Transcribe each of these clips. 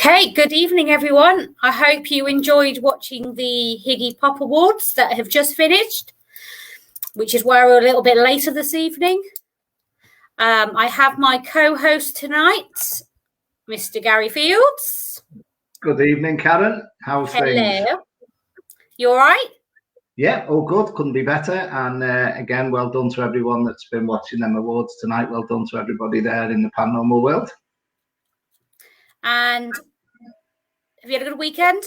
Okay, good evening, everyone. I hope you enjoyed watching the Higgy Pop Awards that have just finished, which is why we're a little bit later this evening. I have my co-host tonight, Mr. Garry Fields. Good evening, Karen. How's things? Hello. You all right? Yeah, all good. Couldn't be better. And again, well done to everyone that's been watching them awards tonight. Well done to everybody there in the paranormal world. And have you had a good weekend?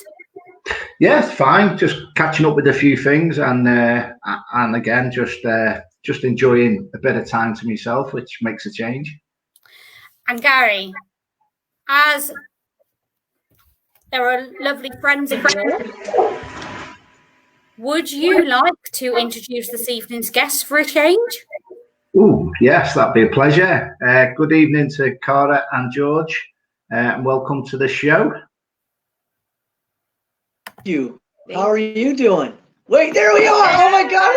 Yeah, fine. Just catching up with a few things, and again, just enjoying a bit of time to myself, which makes a change. And Garry, as there are lovely friends of yours, would you like to introduce this evening's guests for a change? Oh, yes, that'd be a pleasure. Good evening to Cara and George, and welcome to the show. You. How are you doing? Wait, there we are. Oh my God.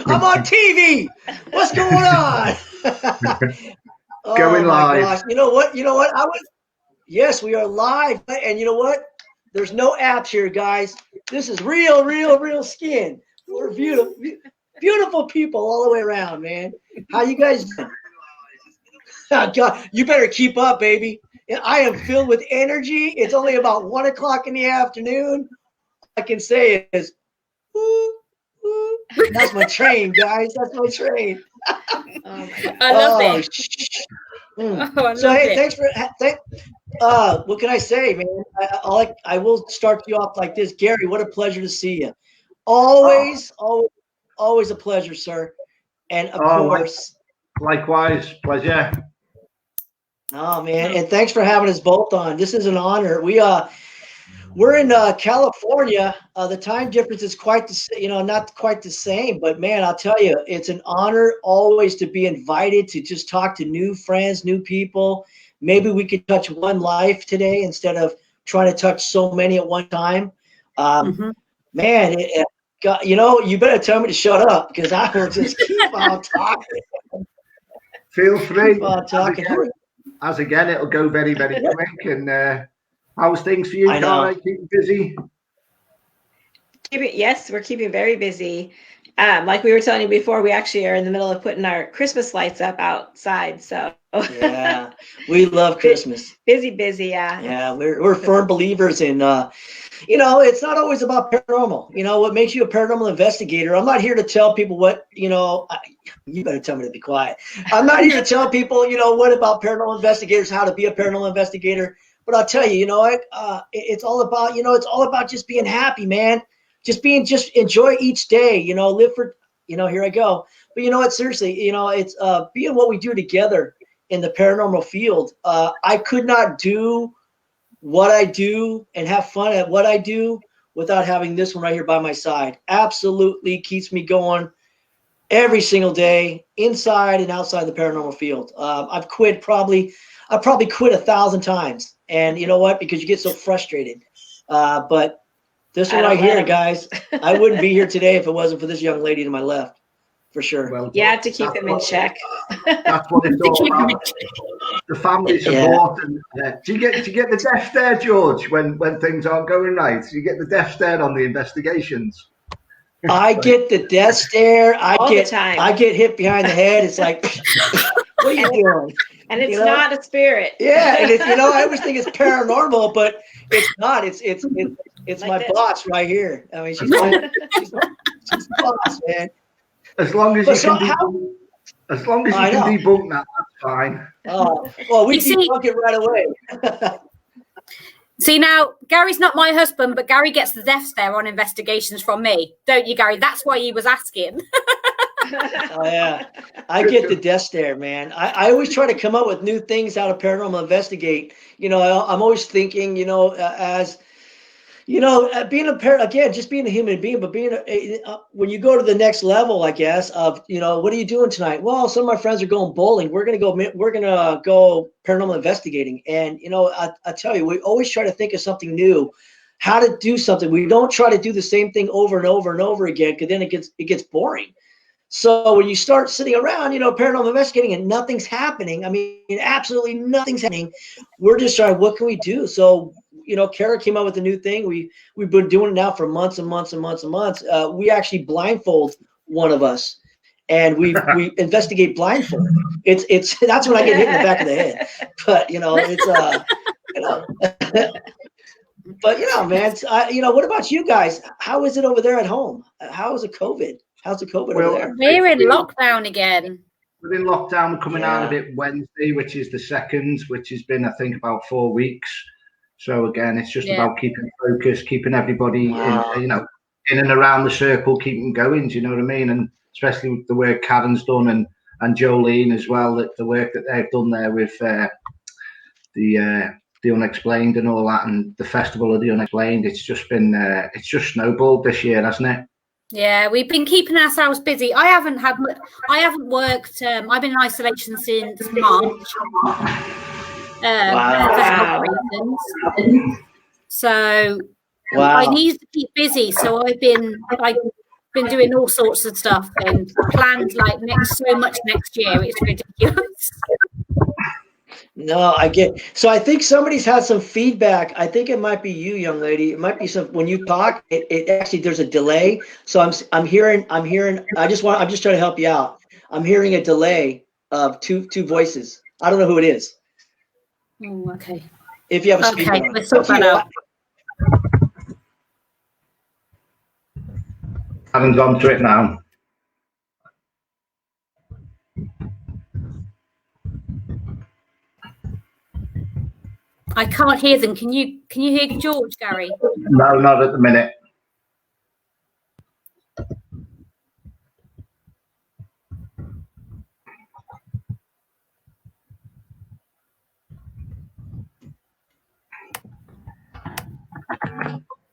I'm on TV. What's going on? Going live. Gosh. You know what? Yes, we are live. And you know what? There's no apps here, guys. This is real skin. We're beautiful people all the way around, man. How you guys doing? Oh, God, you better keep up, baby. I am filled with energy. It's only about 1 o'clock in the afternoon. All I can say is, woo, woo. That's my train, guys. That's my train. I love it. So hey, thanks for what can I say, man? I will start you off like this. Garry, what a pleasure to see you. Always a pleasure, sir. And of course. Likewise, pleasure. Oh man, and thanks for having us both on. This is an honor. We're in California. The time difference is not quite the same, but man, I'll tell you, it's an honor always to be invited to just talk to new friends, new people. Maybe we could touch one life today instead of trying to touch so many at one time. Man, you better tell me to shut up because I will just keep on talking. Feel free. Keep on talking. As again, it'll go very, very quick. And how's things for you, Cara? Keeping busy? Yes, we're keeping very busy. Like we were telling you before, we actually are in the middle of putting our Christmas lights up outside. So yeah, we love Christmas. Busy, yeah. Yeah, we're firm believers in. It's not always about paranormal. What makes you a paranormal investigator? I'm not here to tell people what. You better tell me to be quiet. I'm not here to tell people, what about paranormal investigators, how to be a paranormal investigator. But I'll tell you, it's all about, it's all about just being happy, man. Just enjoy each day, live for, here I go. But seriously, it's being what we do together in the paranormal field. I could not do what I do and have fun at what I do without having this one right here by my side. Absolutely keeps me going every single day, inside and outside the paranormal field. I've probably quit 1,000 times. And you know what? Because you get so frustrated. But this one right here, guys, I wouldn't be here today if it wasn't for this young lady to my left, for sure. Well, you have to keep them in check. That's what it's all about. The family support. And, do you get the death stare, George, when things aren't going right? Do you get the death stare on the investigations? I get the death stare. All the time. I get hit behind the head. It's like, what are you doing? And it's not a spirit. Yeah, and I always think it's paranormal, but it's not. It's like my boss right here. I mean, she's the boss, man. As long as you can debunk that, that's fine. Oh, well, we debunk it right away. See, now, Gary's not my husband, but Garry gets the death stare on investigations from me. Don't you, Garry? That's why he was asking. Oh, yeah. I get the death stare, man. I always try to come up with new things how to paranormal investigate. I'm always thinking, as being just being a human being, but being when you go to the next level, I guess, of, what are you doing tonight? Well, some of my friends are going bowling. We're going to go paranormal investigating. And, I tell you, we always try to think of something new, how to do something. We don't try to do the same thing over and over and over again, because then it gets boring. So when you start sitting around, paranormal investigating and nothing's happening, I mean, absolutely nothing's happening. We're just trying, what can we do? So, Cara came out with a new thing. We've been doing it now for months and months and months and months. We actually blindfold one of us, and we investigate blindfold. It's that's when I get hit in the back of the head. But but man, what about you guys? How is it over there at home? How is it COVID? How's the COVID over there? We're in lockdown again. We're in lockdown. We're coming out of it Wednesday, which is the 2nd, which has been, I think, about 4 weeks. So again, it's just about keeping focus, keeping everybody in and around the circle, keeping going. Do you know what I mean? And especially with the work Karen's done and Jolene as well, that the work that they've done there with the Unexplained and all that, and the Festival of the Unexplained. It's just been it's just snowballed this year, hasn't it? Yeah, we've been keeping ourselves busy. I haven't worked. I've been in isolation since March. For health reasons. So I need to keep busy. So I've been doing all sorts of stuff and planned so much next year. It's ridiculous. No, I get. So I think somebody's had some feedback. I think it might be you, young lady. It might be some when you talk. It actually there's a delay. So I'm hearing. I'm just trying to help you out. I'm hearing a delay of two voices. I don't know who it is. Oh, okay. If you have a speaker. Okay, let's sort that out. Haven't gone to it now. I can't hear them. Can you hear George, Garry? No, not at the minute.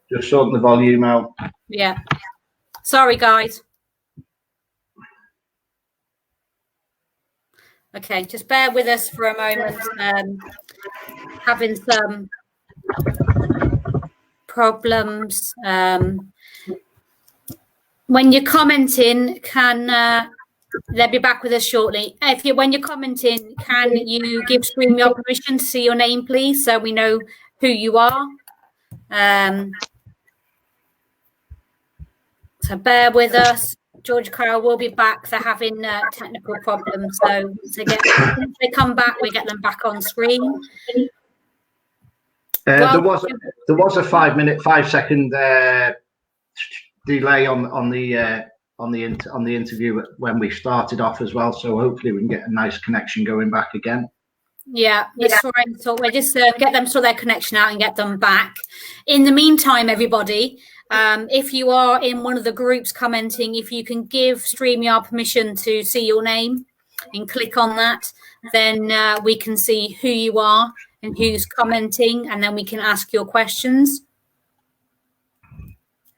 Just sorting the volume out. Yeah. Sorry, guys. Okay, just bear with us for a moment. Having some problems. When you're commenting, they'll be back with us shortly. When you're commenting, can you give StreamYard permission to see your name, please, so we know who you are? So bear with us. George Cara will be back. They're having technical problems, so once they come back, we get them back on screen. There was a 5-second delay on the interview when we started off as well. So hopefully we can get a nice connection going back again. Yeah, we're just get them sort their connection out and get them back. In the meantime, everybody, if you are in one of the groups commenting, if you can give StreamYard permission to see your name and click on that, then we can see who you are and who's commenting, and then we can ask your questions.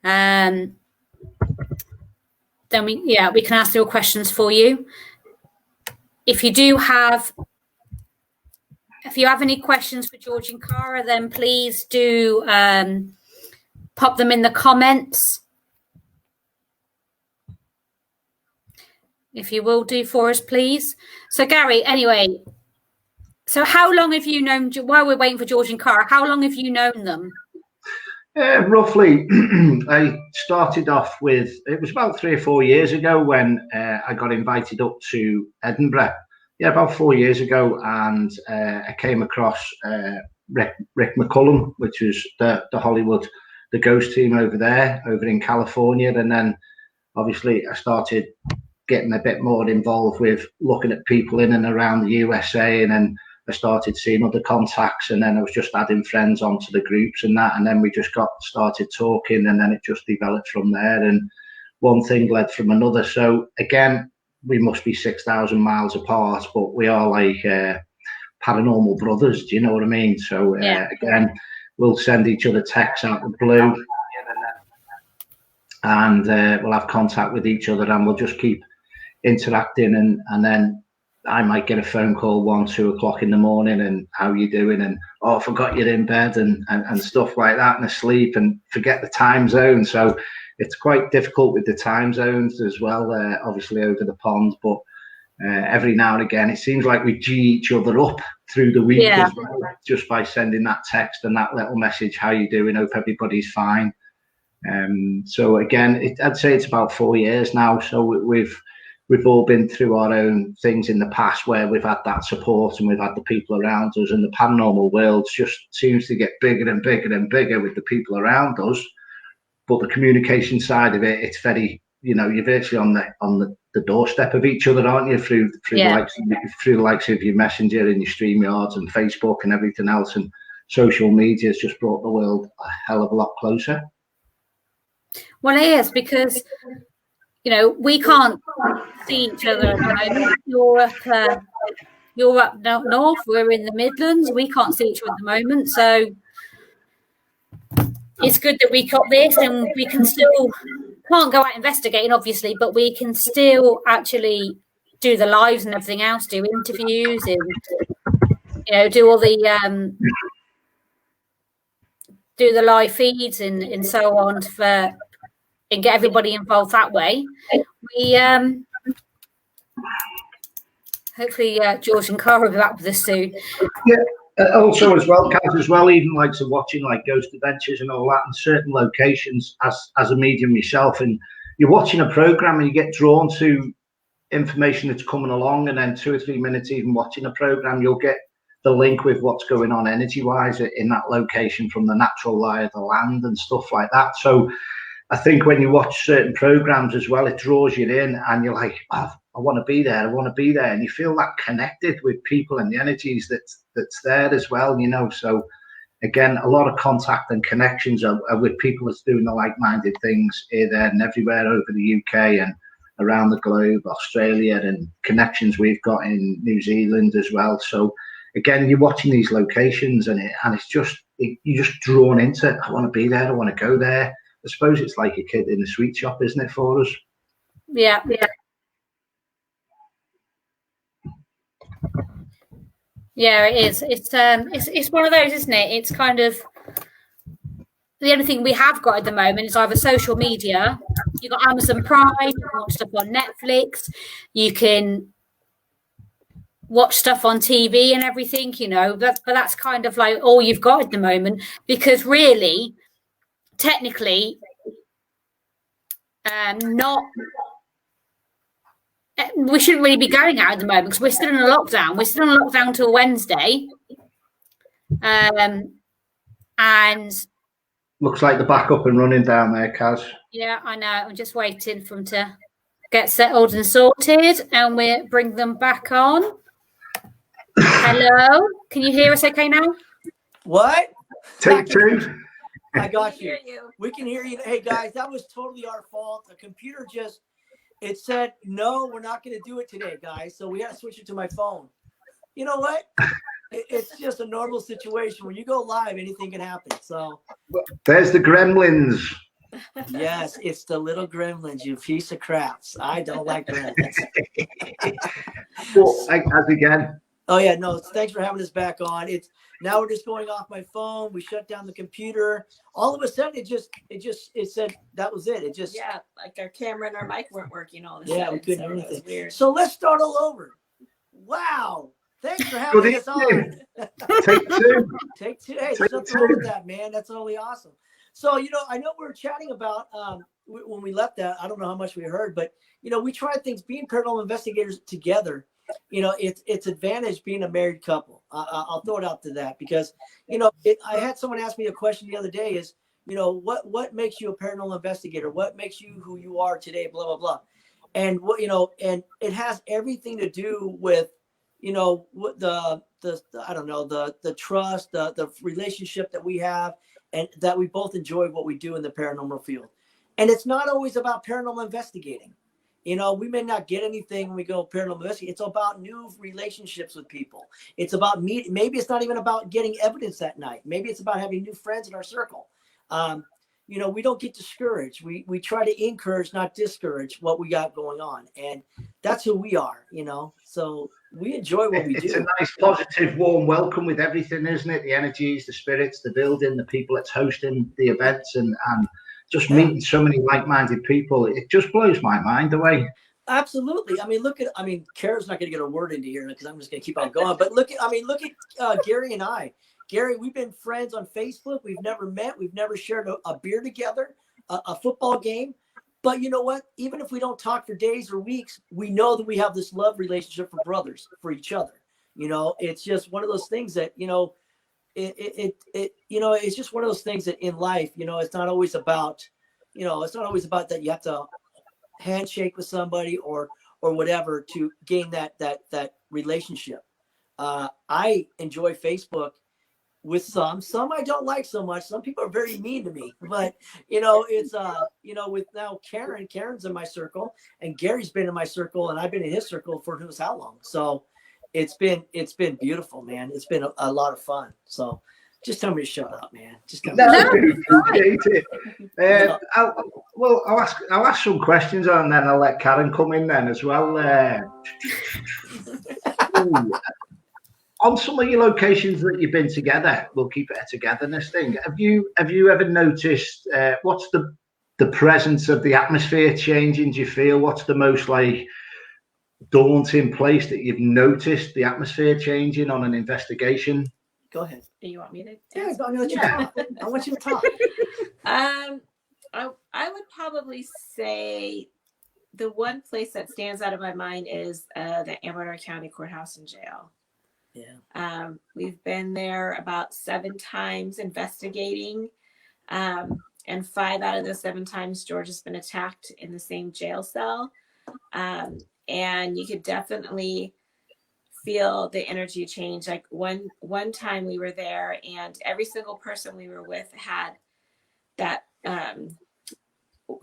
Then we can ask your questions for you. If you have any questions for George and Cara, then please do pop them in the comments. If you will do for us, please. So Garry, anyway, so how long have you known, while we're waiting for George and Cara, how long have you known them? Roughly, I started off with, it was about 3 or 4 years ago when I got invited up to Edinburgh. Yeah, about 4 years ago, and I came across Rick McCullum, which was the Hollywood, the ghost team over in California. And then obviously I started getting a bit more involved with looking at people in and around the USA, and then I started seeing other contacts, and then I was just adding friends onto the groups and that, and then we just started talking, and then it just developed from there, and one thing led from another. So again, we must be 6,000 miles apart, but we are like paranormal brothers. Do you know what I mean? So again, we'll send each other texts out of the blue, and we'll have contact with each other, and we'll just keep interacting, and then I might get a phone call 1, 2 o'clock in the morning, and how you doing, and I forgot you're in bed, and stuff like that, and asleep, and forget the time zone. So it's quite difficult with the time zones as well, obviously over the pond, but every now and again it seems like we G each other up through the week as well, just by sending that text and that little message, how you doing, hope everybody's fine. So again, I'd say it's about 4 years now, so we've all been through our own things in the past where we've had that support and we've had the people around us, and the paranormal world just seems to get bigger and bigger and bigger with the people around us. But the communication side of it, it's very, you're virtually on the doorstep of each other, aren't you? Through the likes of your Messenger and your StreamYards and Facebook and everything else, and social media has just brought the world a hell of a lot closer. Well, it is, because we can't see each other at the moment. You're up north, we're in the Midlands. We can't see each other at the moment, so it's good that we got this, and we can still can't go out investigating, obviously, but we can still actually do the lives and everything else, do interviews, and do all the do the live feeds and so on and get everybody involved that way. We hopefully George and Cara will be back with us soon. Yeah. Also as well, Kaz, as well, even like watching like Ghost Adventures and all that in certain locations as a medium yourself, and you're watching a program and you get drawn to information that's coming along, and then 2 or 3 minutes even watching a program, you'll get the link with what's going on energy wise in that location from the natural lie of the land and stuff like that. So I think when you watch certain programs as well, it draws you in, and you're like, oh, I want to be there, I want to be there, and you feel that connected with people and the energies that's there as well, So again, a lot of contact and connections are with people that's doing the like-minded things here, there, and everywhere over the UK and around the globe, Australia, and connections we've got in New Zealand as well. So again, you're watching these locations, and it's just you're just drawn into it. I want to be there, I want to go there. I suppose it's like a kid in a sweet shop, isn't it, for us? Yeah. Yeah, it is. It's one of those, isn't it? It's kind of the only thing we have got at the moment is either social media. You've got Amazon Prime, you can watch stuff on Netflix, you can watch stuff on TV and everything, but that's kind of like all you've got at the moment, because really, technically, we shouldn't really be going out at the moment because we're still in a lockdown. We're still in a lockdown till Wednesday. And looks like the back up and running down there, Kaz. Yeah, I know. I'm just waiting for them to get settled and sorted, and we'll bring them back on. Hello? Can you hear us okay now? What? Take two. I got you. We can hear you. Hey, guys, that was totally our fault. The computer it said, no, we're not going to do it today, guys. So we had to switch it to my phone. You know what? It's just a normal situation. When you go live, anything can happen. So there's the gremlins. Yes, it's the little gremlins, you piece of craps. I don't like gremlins. Well, as again. Oh yeah, no, thanks for having us back on. Now we're just going off my phone. We shut down the computer. All of a sudden it said that was it. It just like our camera and our mic weren't working all the time. We couldn't hear anything. Weird. So let's start all over. Wow. Thanks for having us on. Take two. Take two. Hey, there's nothing wrong with that, man. That's totally awesome. So, I know we were chatting about when we left that, I don't know how much we heard, but, we tried things being paranormal investigators together. It's advantage being a married couple. I'll throw it out to that because, I had someone ask me a question the other day is, what makes you a paranormal investigator? What makes you who you are today? Blah, blah, blah. And what, and it has everything to do with, what the I don't know, the trust, the relationship that we have, and that we both enjoy what we do in the paranormal field. And it's not always about paranormal investigating. We may not get anything when we go paranormal investigating. It's about new relationships with people. It's about maybe it's not even about getting evidence that night. Maybe it's about having new friends in our circle. We don't get discouraged. We try to encourage, not discourage what we got going on. And that's who we are, So we enjoy what we do. It's a nice, positive, warm welcome with everything, isn't it? The energies, the spirits, the building, the people that's hosting the events, and just meeting so many like-minded people, it just blows my mind away. Absolutely. I mean, Kara's not going to get a word into here because I'm just going to keep on going. But look at Garry and I. Garry, we've been friends on Facebook. We've never met. We've never shared a beer together, a football game. But you know what? Even if we don't talk for days or weeks, we know that we have this love relationship for brothers, for each other. You know, it's just one of those things that, you know, it's just one of those things that in life, you know, it's not always about that you have to handshake with somebody or whatever to gain that relationship. I enjoy Facebook with some I don't like so much. Some people are very mean to me, but you know, it's with now Karen's in my circle and Gary's been in my circle and I've been in his circle for who knows how long. So it's been beautiful, man. It's been a lot of fun. So just tell me to shut up, man. Just tell me appreciate it. I'll ask some questions and then I'll let Karen come in then as well. On some of your locations that you've been together, we'll keep it a togetherness thing. Have you ever noticed what's the presence of the atmosphere changing? Do you feel what's the most like daunting place that you've noticed the atmosphere changing on an investigation? Go ahead. Do you want me to? Yeah, I'm gonna let you talk. I want you to talk. I would probably say the one place that stands out of my mind is the Amador County Courthouse and Jail. Yeah. We've been there about 7 times investigating, and 5 out of those 7 times George has been attacked in the same jail cell. And you could definitely feel the energy change. Like one time we were there and every single person we were with had that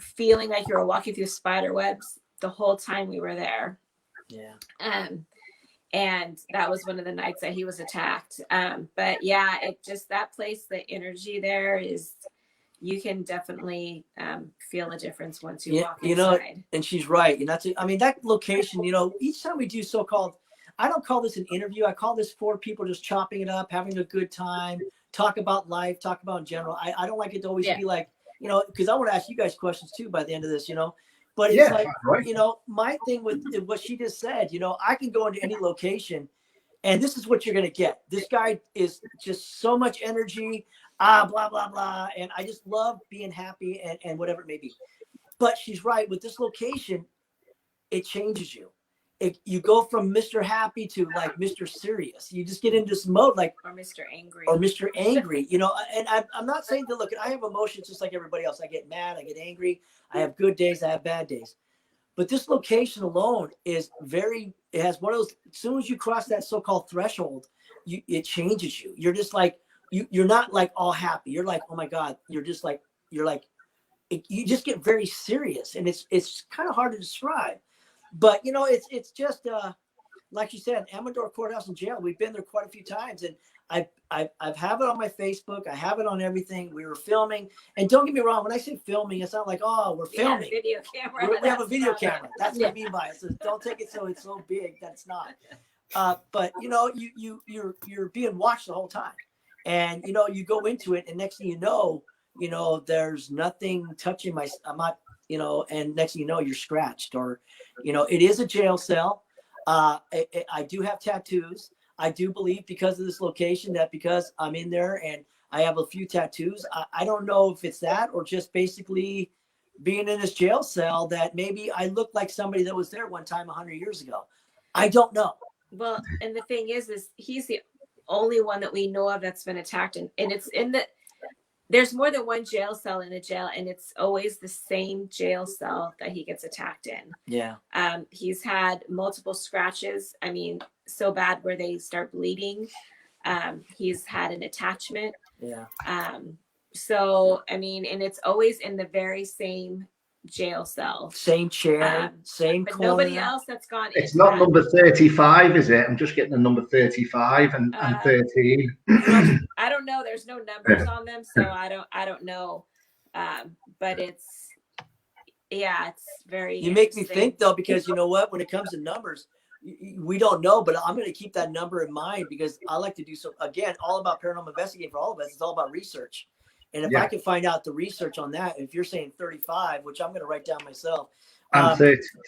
feeling like you were walking through spider webs the whole time we were there. Yeah. And that was one of the nights that he was attacked. But yeah, it just, that place, the energy there is, you can definitely feel a difference once you walk inside. You know, and she's right. And that location, you know, each time we do so-called, I don't call this an interview. I call this 4 people just chopping it up, having a good time, talk about life, talk about in general. I don't like it to always be like, you know, because I want to ask you guys questions too by the end of this, you know. But it's right. You know, my thing with what she just said, you know, I can go into any location and this is what you're going to get. This guy is just so much energy, blah, blah, blah. And I just love being happy and whatever it may be. But she's right. With this location, it changes you. You go from Mr. Happy to like Mr. Serious. You just get into this mode like, or Mr. Angry. Or Mr. Angry, you know. And I'm not saying that, look, I have emotions just like everybody else. I get mad, I get angry, I have good days, I have bad days. But this location alone is it has one of those, as soon as you cross that so-called threshold, it changes you. You're just like, you're not like all happy. You're like, oh my God, you just get very serious. And it's kind of hard to describe. But, you know, it's just, like you said, Amador Courthouse and Jail. We've been there quite a few times. And I've have it on my Facebook. I have it on everything. We were filming. And don't get me wrong. When I say filming, it's not like, oh, we're filming. Video camera. We have a video camera. That's what I mean by it. So don't take it so it's so big that it's not. But, you know, you're being watched the whole time. And, you know, you go into it and next thing you know, there's nothing touching I'm not, you know, and next thing you know, you're scratched or, you know, it is a jail cell. I do have tattoos. I do believe because of this location that because I'm in there and I have a few tattoos, I don't know if it's that or just basically being in this jail cell that maybe I look like somebody that was there one time 100 years ago. I don't know. Well, and the thing is he's the only one that we know of that's been attacked. And it's there's more than one jail cell in a jail, and it's always the same jail cell that he gets attacked in. Yeah. He's had multiple scratches. I mean, so bad where they start bleeding. He's had an attachment. Yeah. So, I mean, and it's always in the very same jail cell. Same chair, same but corner. Nobody else that's gone in. It's not number 35, is it? I'm just getting the number 35 and 13. I don't know. There's no numbers on them, so I don't know. But it's very. You make me think though, because you know what? When it comes to numbers, we don't know, but I'm going to keep that number in mind because I like to do so. Again, all about paranormal investigating for all of us. It's all about research. And if I could find out the research on that, if you're saying 35, which I'm going to write down myself. And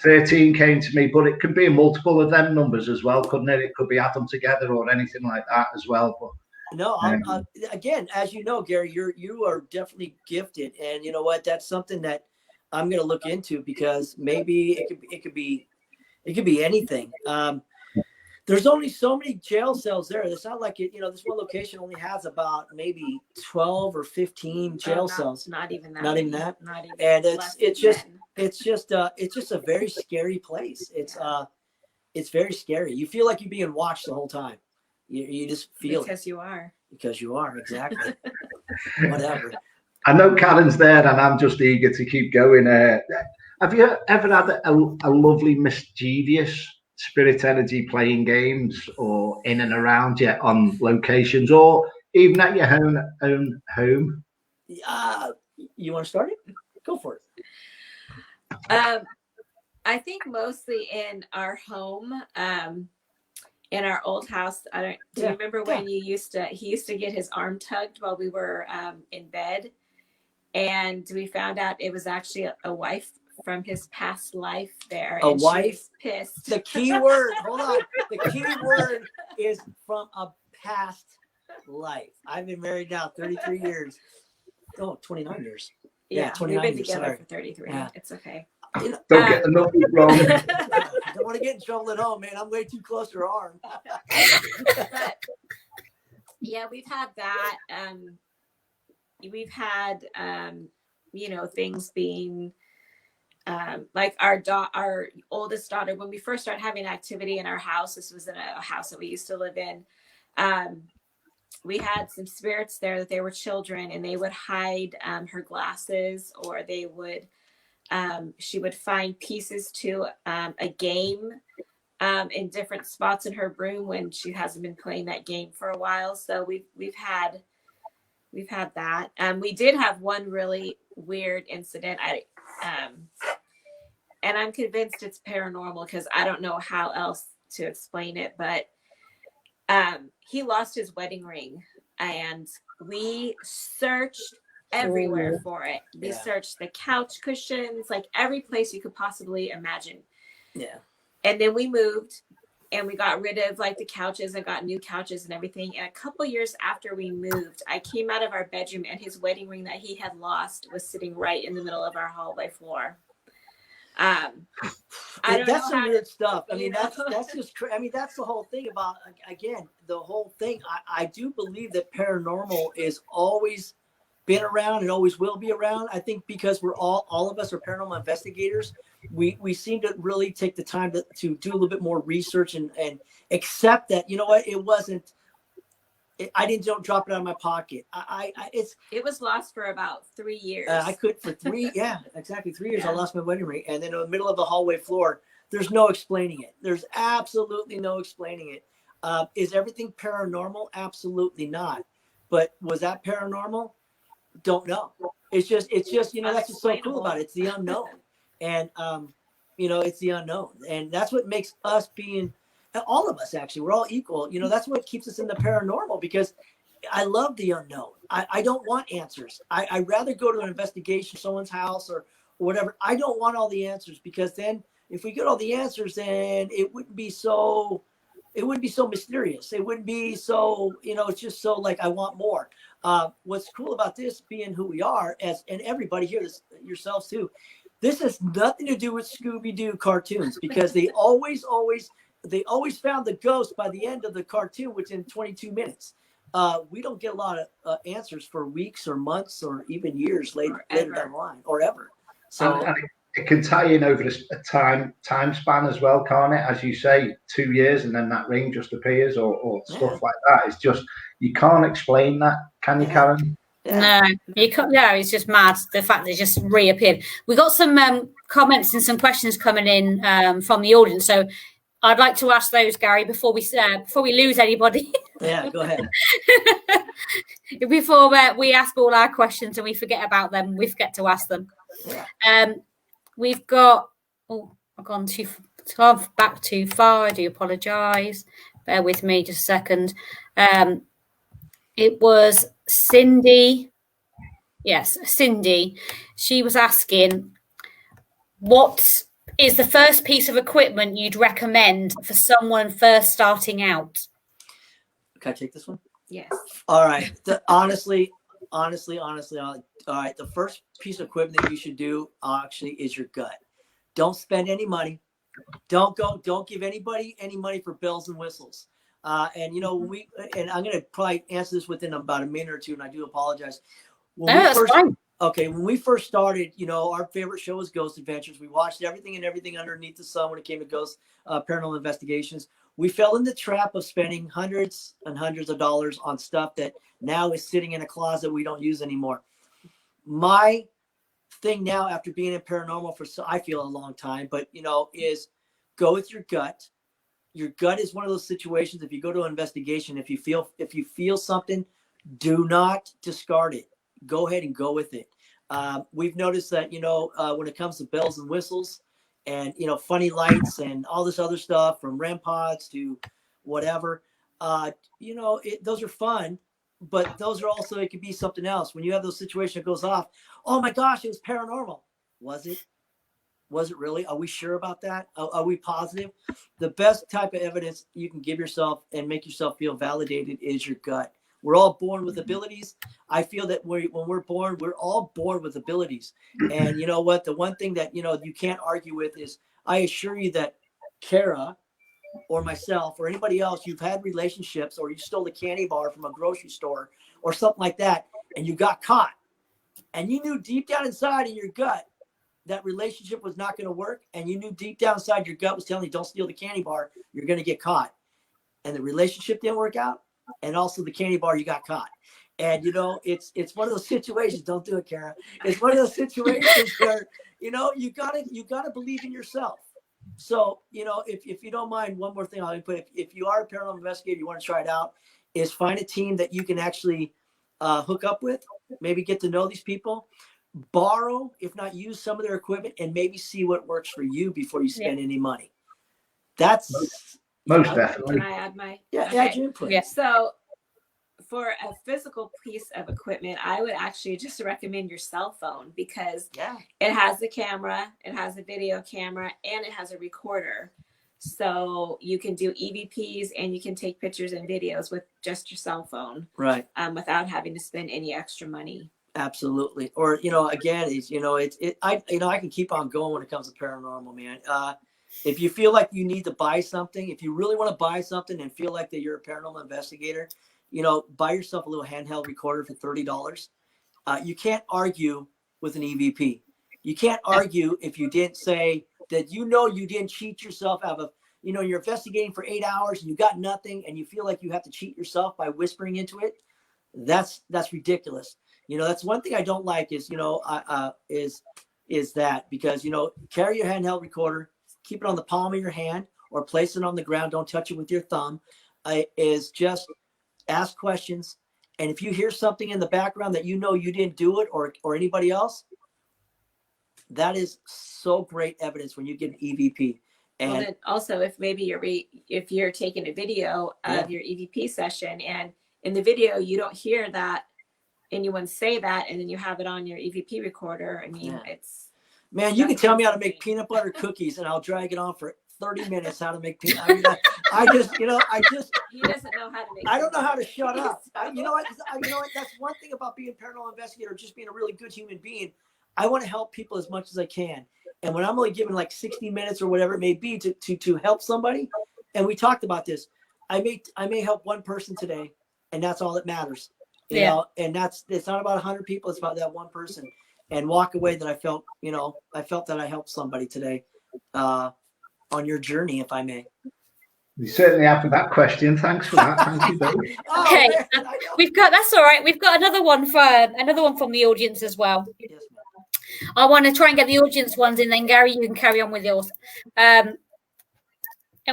13 came to me, but it could be a multiple of them numbers as well, couldn't it? It could be add them together or anything like that as well. But no, again, as you know, Gary, you are definitely gifted, and you know what? That's something that I'm going to look into, because maybe it could be anything. There's only so many jail cells there. It's not like this one location only has about maybe 12 or 15 jail cells. Not even that. Not even that. Not even. And it's just a very scary place. It's very scary. You feel like you're being watched the whole time. You just feel because you are. Because you are, exactly. Whatever. I know Karen's there, and I'm just eager to keep going. Have you ever had a lovely, mischievous spirit energy playing games or in and around you on locations, or even at your own home? You want to start it? Go for it. I think mostly in our home, in our old house. Do you remember when he used to get his arm tugged while we were in bed, and we found out it was actually a wife from his past life there. A wife? Pissed. The key word, hold on. The key word is from a past life. I've been married now 33 years. Oh, 29 years. Yeah, 29 we've been years, together sorry. for 33. Yeah. It's okay. Don't get the numbers wrong. Don't want to get in trouble at home, man. I'm way too close to her arm. But, yeah, we've had that. We've had, things being like our oldest daughter, when we first started having activity in our house, this was in a house that we used to live in. We had some spirits there that they were children, and they would hide her glasses, or they would, she would find pieces to a game in different spots in her room when she hasn't been playing that game for a while. So we've had that. We did have one really weird incident. And I'm convinced it's paranormal because I don't know how else to explain it, but he lost his wedding ring, and we searched everywhere for it. We searched the couch cushions, like every place you could possibly imagine. Yeah. And then we moved, and we got rid of like the couches and got new couches and everything. And a couple years after we moved, I came out of our bedroom, and his wedding ring that he had lost was sitting right in the middle of our hallway floor. That's some weird stuff. I mean, that's just I mean, that's the whole thing about, again, the whole thing. I do believe that paranormal is always been around and always will be around. I think because we're all of us are paranormal investigators, we seem to really take the time to do a little bit more research and accept that, you know what, it wasn't. I don't drop it out of my pocket. It was lost for about 3 years. I could for 3 exactly 3 years. I lost my wedding ring, and then in the middle of the hallway floor. There's no explaining it. There's absolutely no explaining it. Is everything paranormal? Absolutely not. But was that paranormal? Don't know. It's just that's what's so cool about it. It's the unknown, and it's the unknown, and that's what makes us being. All of us, actually, we're all equal. That's what keeps us in the paranormal, because I love the unknown. I don't want answers. I'd rather go to an investigation, someone's house or whatever. I don't want all the answers, because then if we get all the answers, then it wouldn't be so mysterious. It wouldn't be so, it's just so like, I want more. What's cool about this being who we are, and everybody here, yourselves too, this has nothing to do with Scooby-Doo cartoons, because they always found the ghost by the end of the cartoon within 22 minutes. We don't get a lot of answers for weeks or months or even years later down the line, or ever. So and it can tie in over a time span as well, can't it? As you say, 2 years, and then that ring just appears, or stuff like that. It's just, you can't explain that, can you, Karen? No, you can't. No, it's just mad, the fact that it just reappeared. We got some comments and some questions coming in from the audience, so I'd like to ask those, Gary, before we lose anybody. Yeah, go ahead. Before we ask all our questions and we forget about them, we forget to ask them. Yeah. We've got. Oh, I've gone back too far. I do apologise. Bear with me just a second. It was Cindy Yes, Cindy. She was asking, what is the first piece of equipment you'd recommend for someone first starting out? Can I take this one? Yes. All right. Honestly, all right. The first piece of equipment that you should do actually is your gut. Don't spend any money. Don't give anybody any money for bells and whistles. And I'm going to probably answer this within about a minute or two, and I do apologize. That's fine. Okay, when we first started, our favorite show was Ghost Adventures. We watched everything underneath the sun when it came to ghost paranormal investigations. We fell in the trap of spending hundreds and hundreds of dollars on stuff that now is sitting in a closet we don't use anymore. My thing now, after being in paranormal for I feel a long time, but is go with your gut. Your gut is one of those situations. If you go to an investigation, if you feel something, do not discard it. Go ahead and go with it. We've noticed that, when it comes to bells and whistles and, funny lights and all this other stuff from REM pods to whatever, those are fun, but those are also, it could be something else. When you have those situations that goes off, oh my gosh, it was paranormal. Was it? Was it really? Are we sure about that? Are we positive? The best type of evidence you can give yourself and make yourself feel validated is your gut. We're all born with abilities. I feel that when we're born, we're all born with abilities. And you know what? The one thing that, you can't argue with is, I assure you that Cara or myself or anybody else, you've had relationships, or you stole a candy bar from a grocery store or something like that, and you got caught. And you knew deep down inside in your gut that relationship was not going to work. And you knew deep down inside your gut was telling you, don't steal the candy bar, you're going to get caught. And the relationship didn't work out. And also the candy bar, you got caught. And, it's one of those situations. Don't do it, Cara. It's one of those situations where, you gotta believe in yourself. So, if you don't mind, one more thing I'll put, if you are a paranormal investigator, you want to try it out, is find a team that you can actually hook up with, maybe get to know these people, borrow, if not use some of their equipment, and maybe see what works for you before you spend any money. That's most definitely. Can I add my? Add your input. Yes. So for a physical piece of equipment, I would actually just recommend your cell phone, because it has the camera, it has a video camera, and it has a recorder. So you can do EVPs and you can take pictures and videos with just your cell phone, right? Without having to spend any extra money. Absolutely. Or again, I can keep on going when it comes to paranormal, man. If you feel like you need to buy something, if you really want to buy something and feel like that you're a paranormal investigator, buy yourself a little handheld recorder for $30. You can't argue with an EVP. You can't argue if you didn't say that, you didn't cheat yourself out of, you're investigating for 8 hours and you got nothing and you feel like you have to cheat yourself by whispering into it. That's ridiculous. That's one thing I don't like is that, because, carry your handheld recorder, keep it on the palm of your hand or place it on the ground. Don't touch it with your thumb. Is just ask questions. And if you hear something in the background that you didn't do it or anybody else, that is so great evidence when you get an EVP. And then also, if maybe if you're taking a video of your EVP session, and in the video you don't hear that anyone say that, and then you have it on your EVP recorder. I mean, it's. Man, you can tell me how to make peanut butter cookies, and I'll drag it on for 30 minutes how to make peanut. I mean, I just. He doesn't know how to make. I don't know how to shut up. You know what? That's one thing about being a paranormal investigator, just being a really good human being. I want to help people as much as I can, and when I'm only given like 60 minutes or whatever it may be to help somebody, and we talked about this, I may help one person today, and that's all that matters. You know, and it's not about 100 people. It's about that one person, and walk away that I felt that I helped somebody today on your journey, if I may. You certainly have for that question. Thanks for that. Thank you, Bill. Okay, that's all right. We've got another one from the audience as well. Yes, ma'am. I want to try and get the audience ones in, then Garry, you can carry on with yours. And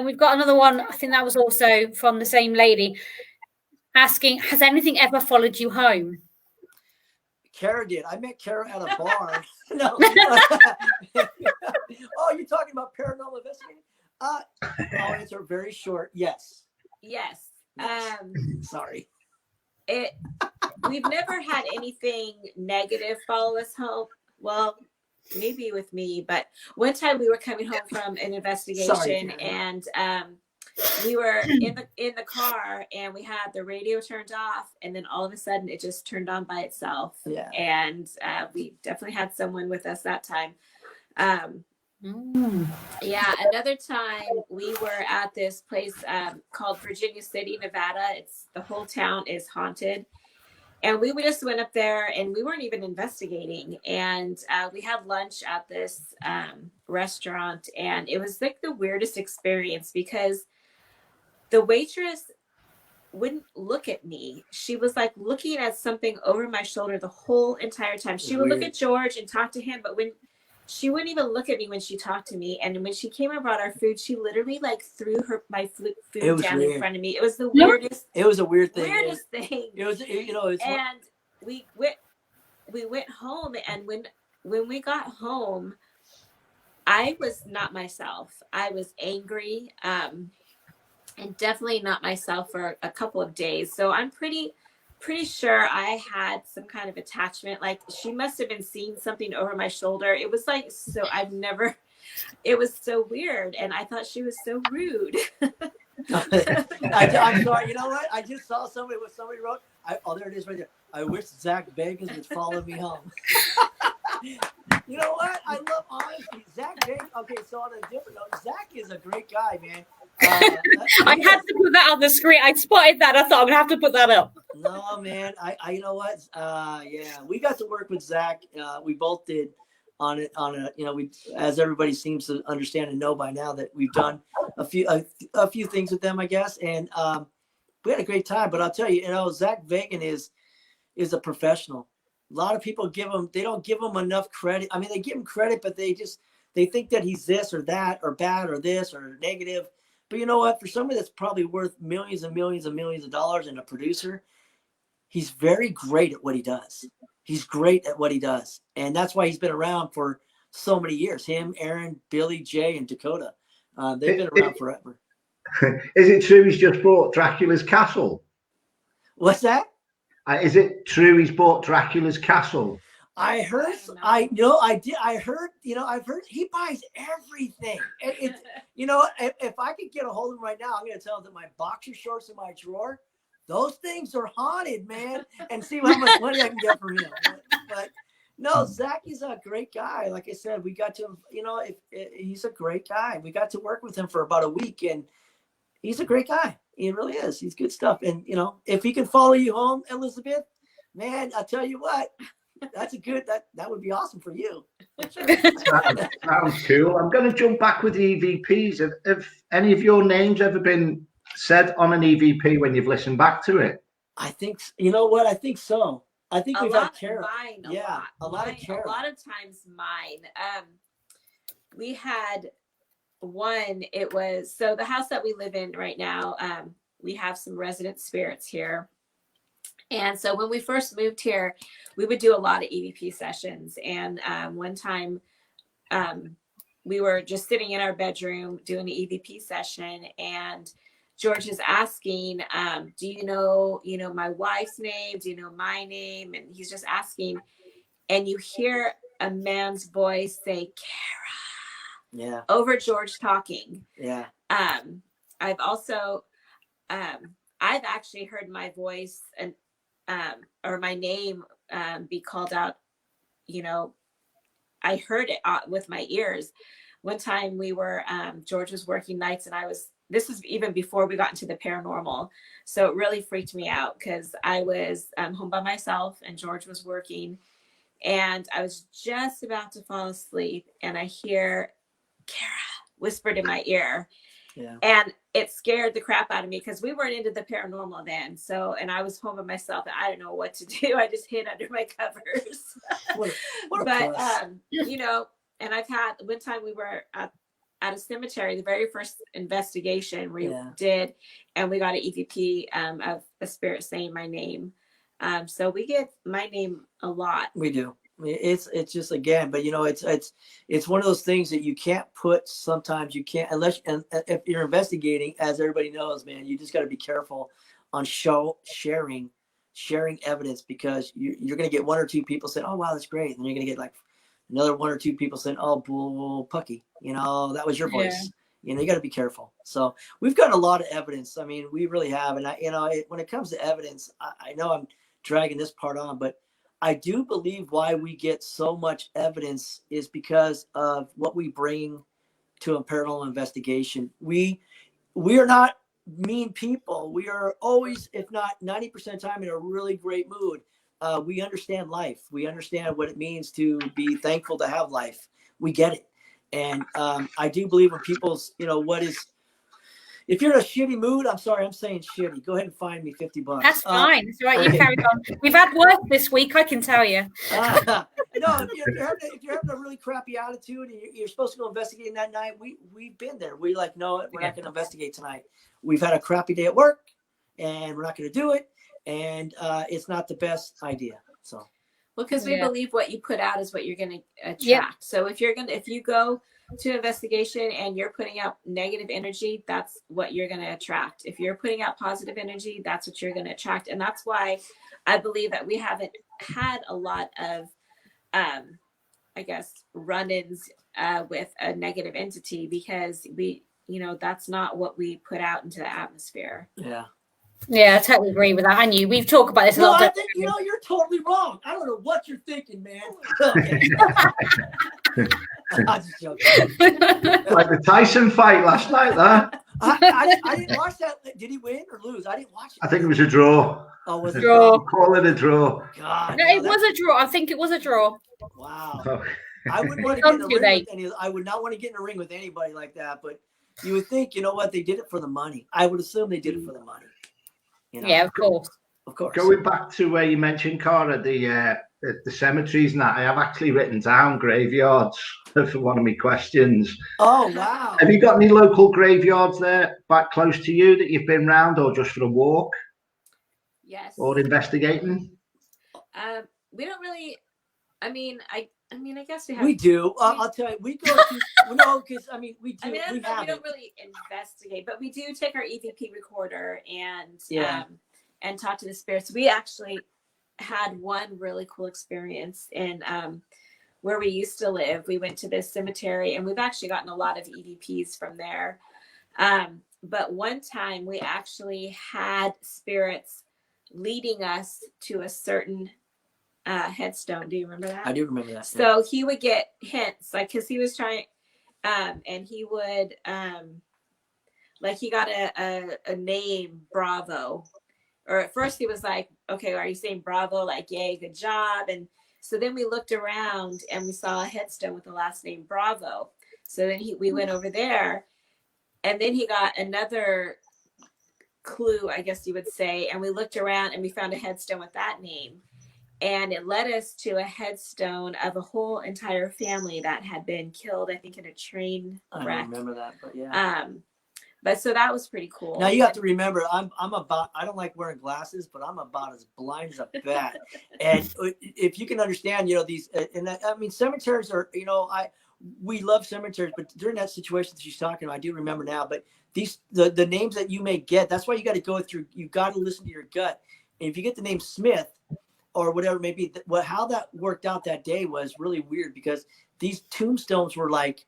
we've got another one. I think that was also from the same lady, asking, has anything ever followed you home? Cara did. I met Cara at a bar. No. Oh, you're talking about paranormal investigating? I'll answer very short. Yes. Yes. Sorry. We we've never had anything negative follow us home. Well, maybe with me, but one time we were coming home from an investigation, and we were in the car, and we had the radio turned off, and then all of a sudden it just turned on by itself. Yeah. And we definitely had someone with us that time. Yeah, another time we were at this place called Virginia City, Nevada. The whole town is haunted. And we just went up there, and we weren't even investigating. And we had lunch at this restaurant, and it was like the weirdest experience because the waitress wouldn't look at me. She was like looking at something over my shoulder the whole entire time. She would look at George and talk to him, but when she wouldn't even look at me when she talked to me. And when she came and brought our food, she literally like threw my food down in front of me. It was the weirdest. It was a weird thing. Weirdest thing. It was, you know. And we went home, and when we got home, I was not myself. I was angry, and definitely not myself for a couple of days. So I'm pretty sure I had some kind of attachment. Like she must have been seeing something over my shoulder. It was like, so it was so weird. And I thought she was so rude. I'm sorry. You know what? I just saw somebody wrote. There it is right there. I wish Zach Vegas would follow me home. You know what? I love honesty. Zach Vegas. Okay, so on a different note, Zach is a great guy, man. I had to put that on the screen. I spotted that. I thought I'm gonna have to put that up. No, man. I you know what? Yeah, we got to work with Zach. We both did on a you know, we, as everybody seems to understand and know by now, that we've done a few things with them, I guess, and we had a great time. But I'll tell you, you know, Zach Vegan is a professional. A lot of people they don't give him enough credit. I mean, they give him credit, but they think that he's this or that or bad or this or negative. But you know what? For somebody that's probably worth millions and millions and millions of dollars and a producer, he's very great at what he does. He's great at what he does. And that's why he's been around for so many years. Him, Aaron, Billy, Jay, and Dakota. They've been around forever. Is it true he's just bought Dracula's castle? What's that? Is it true he's bought Dracula's castle? I heard. I know. I did. I heard. You know. I've heard he buys everything. You know. If I could get a hold of him right now, I'm going to tell him that my boxer shorts in my drawer, those things are haunted, man. And see how much money I can get from him. But no, Zach is a great guy. Like I said, we got to. You know, he's a great guy. We got to work with him for about a week, and he's a great guy. He really is. He's good stuff. And you know, if he can follow you home, Elizabeth, man, I'll tell you what. That's a good. That would be awesome for you. Sounds cool. I'm going to jump back with the EVPs. Have any of your names ever been said on an EVP when you've listened back to it? I think. You know what? I think so. I think we've had Cara. A lot of times mine. We had one. It was so the house that we live in right now. We have some resident spirits here. And so when we first moved here, we would do a lot of EVP sessions. And one time we were just sitting in our bedroom doing the EVP session, and George is asking, do you know my wife's name? Do you know my name? And he's just asking, and you hear a man's voice say, Cara. Yeah. Over George talking. Yeah. I've also, I've actually heard my voice and or my name be called out. You know, I heard it with my ears. One time we were, George was working nights, and this was even before we got into the paranormal. So it really freaked me out because I was home by myself and George was working, and I was just about to fall asleep, and I hear Cara whispered in my ear. Yeah. And it scared the crap out of me because we weren't into the paranormal then. So, and I was home by myself and I didn't know what to do. I just hid under my covers. But, you know, and I've had one time we were at a cemetery, the very first investigation we did, and we got an EVP of a spirit saying my name. So we get my name a lot. We do. It's just, again, but you know, it's one of those things that you can't put. Sometimes you can't, unless, and if you're investigating, as everybody knows, man, you just got to be careful on sharing sharing evidence, because you're going to get one or two people saying, oh, wow, that's great. And you're going to get like another one or two people saying, oh, bull pucky, that was your voice. You got to be careful. So we've got a lot of evidence. I mean, we really have. And when it comes to evidence, I know I'm dragging this part on, but I do believe why we get so much evidence is because of what we bring to a paranormal investigation. We are not mean people. We are always, if not 90% of the time, in a really great mood. We understand life. We understand what it means to be thankful to have life. We get it. And I do believe when people's, if you're in a shitty mood, I'm sorry, I'm saying shitty. Go ahead and find me $50. That's fine. It's all right. You carry on. We've had work this week, I can tell you. No, if you're having a really crappy attitude and you're supposed to go investigating that night, we've been there. We like, no, we're not going to investigate tonight. We've had a crappy day at work, and we're not going to do it. And it's not the best idea. So, well, because we believe what you put out is what you're going to attract. Yep. So if you go to investigation and you're putting out negative energy, that's what you're going to attract. If you're putting out positive energy, that's what you're going to attract. And that's why I believe that we haven't had a lot of, I guess, run-ins with a negative entity, because we, that's not what we put out into the atmosphere. Yeah. Yeah, I totally agree with that. And we've talked about this a lot. I think, you're totally wrong. I don't know what you're thinking, man. Okay. I'm just joking. Like the Tyson fight last night, there. I didn't watch that. Did he win or lose? I didn't watch it. I think it was a draw. Oh, was it? Draw. Call it a draw. God, No, it was a draw. I think it was a draw. Wow. Oh. I wouldn't want to get in a ring with I would not want to get in a ring with anybody like that. But you would think, they did it for the money. I would assume they did it for the money. Yeah, of course. Of course. Going back to where you mentioned, Cara, the cemeteries and that, I have actually written down graveyards for one of my questions. Oh, wow. Have you got any local graveyards there back close to you that you've been round, or just for a walk? Yes. Or investigating? We don't really, I guess we have. We do. I'll tell you, we go to, because, we do. We don't really investigate, but we do take our EVP recorder and talk to the spirits. We actually had one really cool experience in where we used to live. We went to this cemetery, and we've actually gotten a lot of EVPs from there. But one time we actually had spirits leading us to a certain headstone. Do you remember that? I do remember that. So he would get hints, like, because he was trying, and he would, like, he got a name, Bravo. Or at first he was like, okay, are you saying Bravo? Like, yay, good job. And so then we looked around and we saw a headstone with the last name Bravo. So then we went over there, and then he got another clue, I guess you would say. And we looked around and we found a headstone with that name. And it led us to a headstone of a whole entire family that had been killed, I think, in a train wreck. I don't remember that, but yeah. But so that was pretty cool. Now you have to remember, I don't like wearing glasses, but I'm about as blind as a bat. And if you can understand, these, cemeteries are, we love cemeteries, but during that situation that she's talking about, I do remember now, but the names that you may get, that's why you got to go through, you got to listen to your gut. And if you get the name Smith, or whatever it may be, how that worked out that day was really weird, because these tombstones were like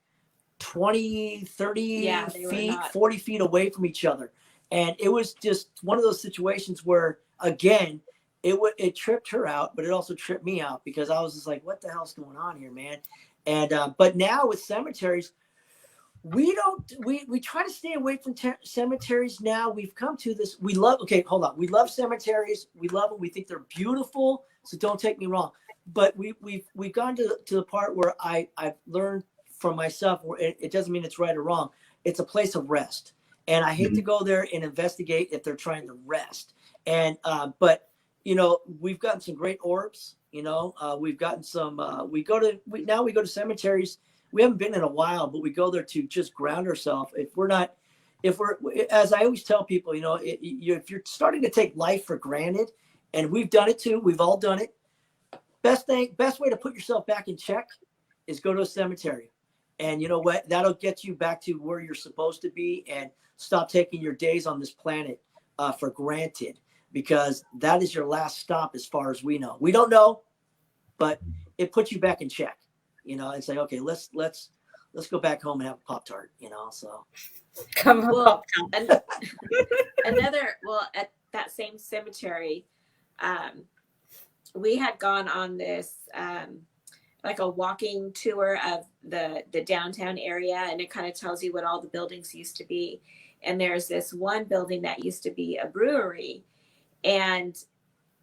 20, 30 feet, 40 feet away from each other. And it was just one of those situations where, again, it tripped her out, but it also tripped me out, because I was just like, what the hell's going on here, man? And but now with cemeteries, we try to stay away from cemeteries now. We've come to this. We love cemeteries. We love them. We think they're beautiful. So don't take me wrong. But we've gone to the part where I've learned from myself, where it doesn't mean it's right or wrong. It's a place of rest. And I hate to go there and investigate if they're trying to rest. And but we've gotten some great orbs. We've gotten some. We go to cemeteries. We haven't been in a while, but we go there to just ground ourselves. As I always tell people, if you're starting to take life for granted, and we've done it too, we've all done it. Best way to put yourself back in check is go to a cemetery. And you know what? That'll get you back to where you're supposed to be, and stop taking your days on this planet for granted. because that is your last stop as far as we know. We don't know, but it puts you back in check, you know, and say, okay, let's go back home and have a Pop-Tart, you know. So Come on, Well, Pop-Tart. at that same cemetery, we had gone on this like a walking tour of the downtown area, and it kind of tells you what all the buildings used to be. And there's this one building that used to be a brewery, and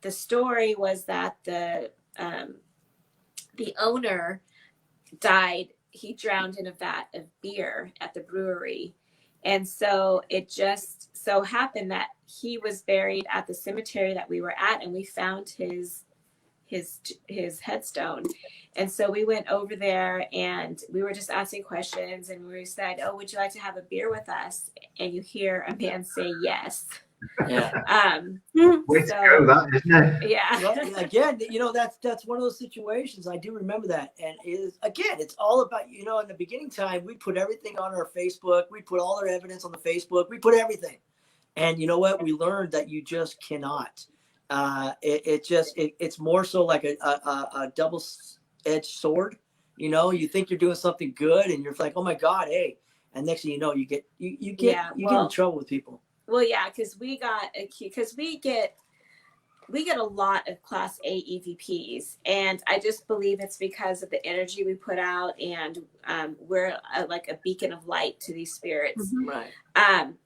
the story was that the owner died. He drowned in a vat of beer at the brewery. And so it just so happened that he was buried at the cemetery that we were at, and we found his headstone. And so we went over there and we were just asking questions, and we said, "Oh, would you like to have a beer with us?" And you hear a man say yes. yeah. Way to go, that, isn't it? Yeah. Well, again, you know, that's one of those situations. I do remember that. And it's all about, you know, in the beginning time, we put everything on our Facebook. We put all our evidence on the Facebook. We put everything. And you know what? We learned that you just cannot. It's more so like a double-edged sword. You know, you think you're doing something good, and you're like, oh my God, hey. And next thing you know, you get in trouble with people. Well, yeah, because we get a lot of Class A EVPs, and I just believe it's because of the energy we put out, and we're like a beacon of light to these spirits. Right.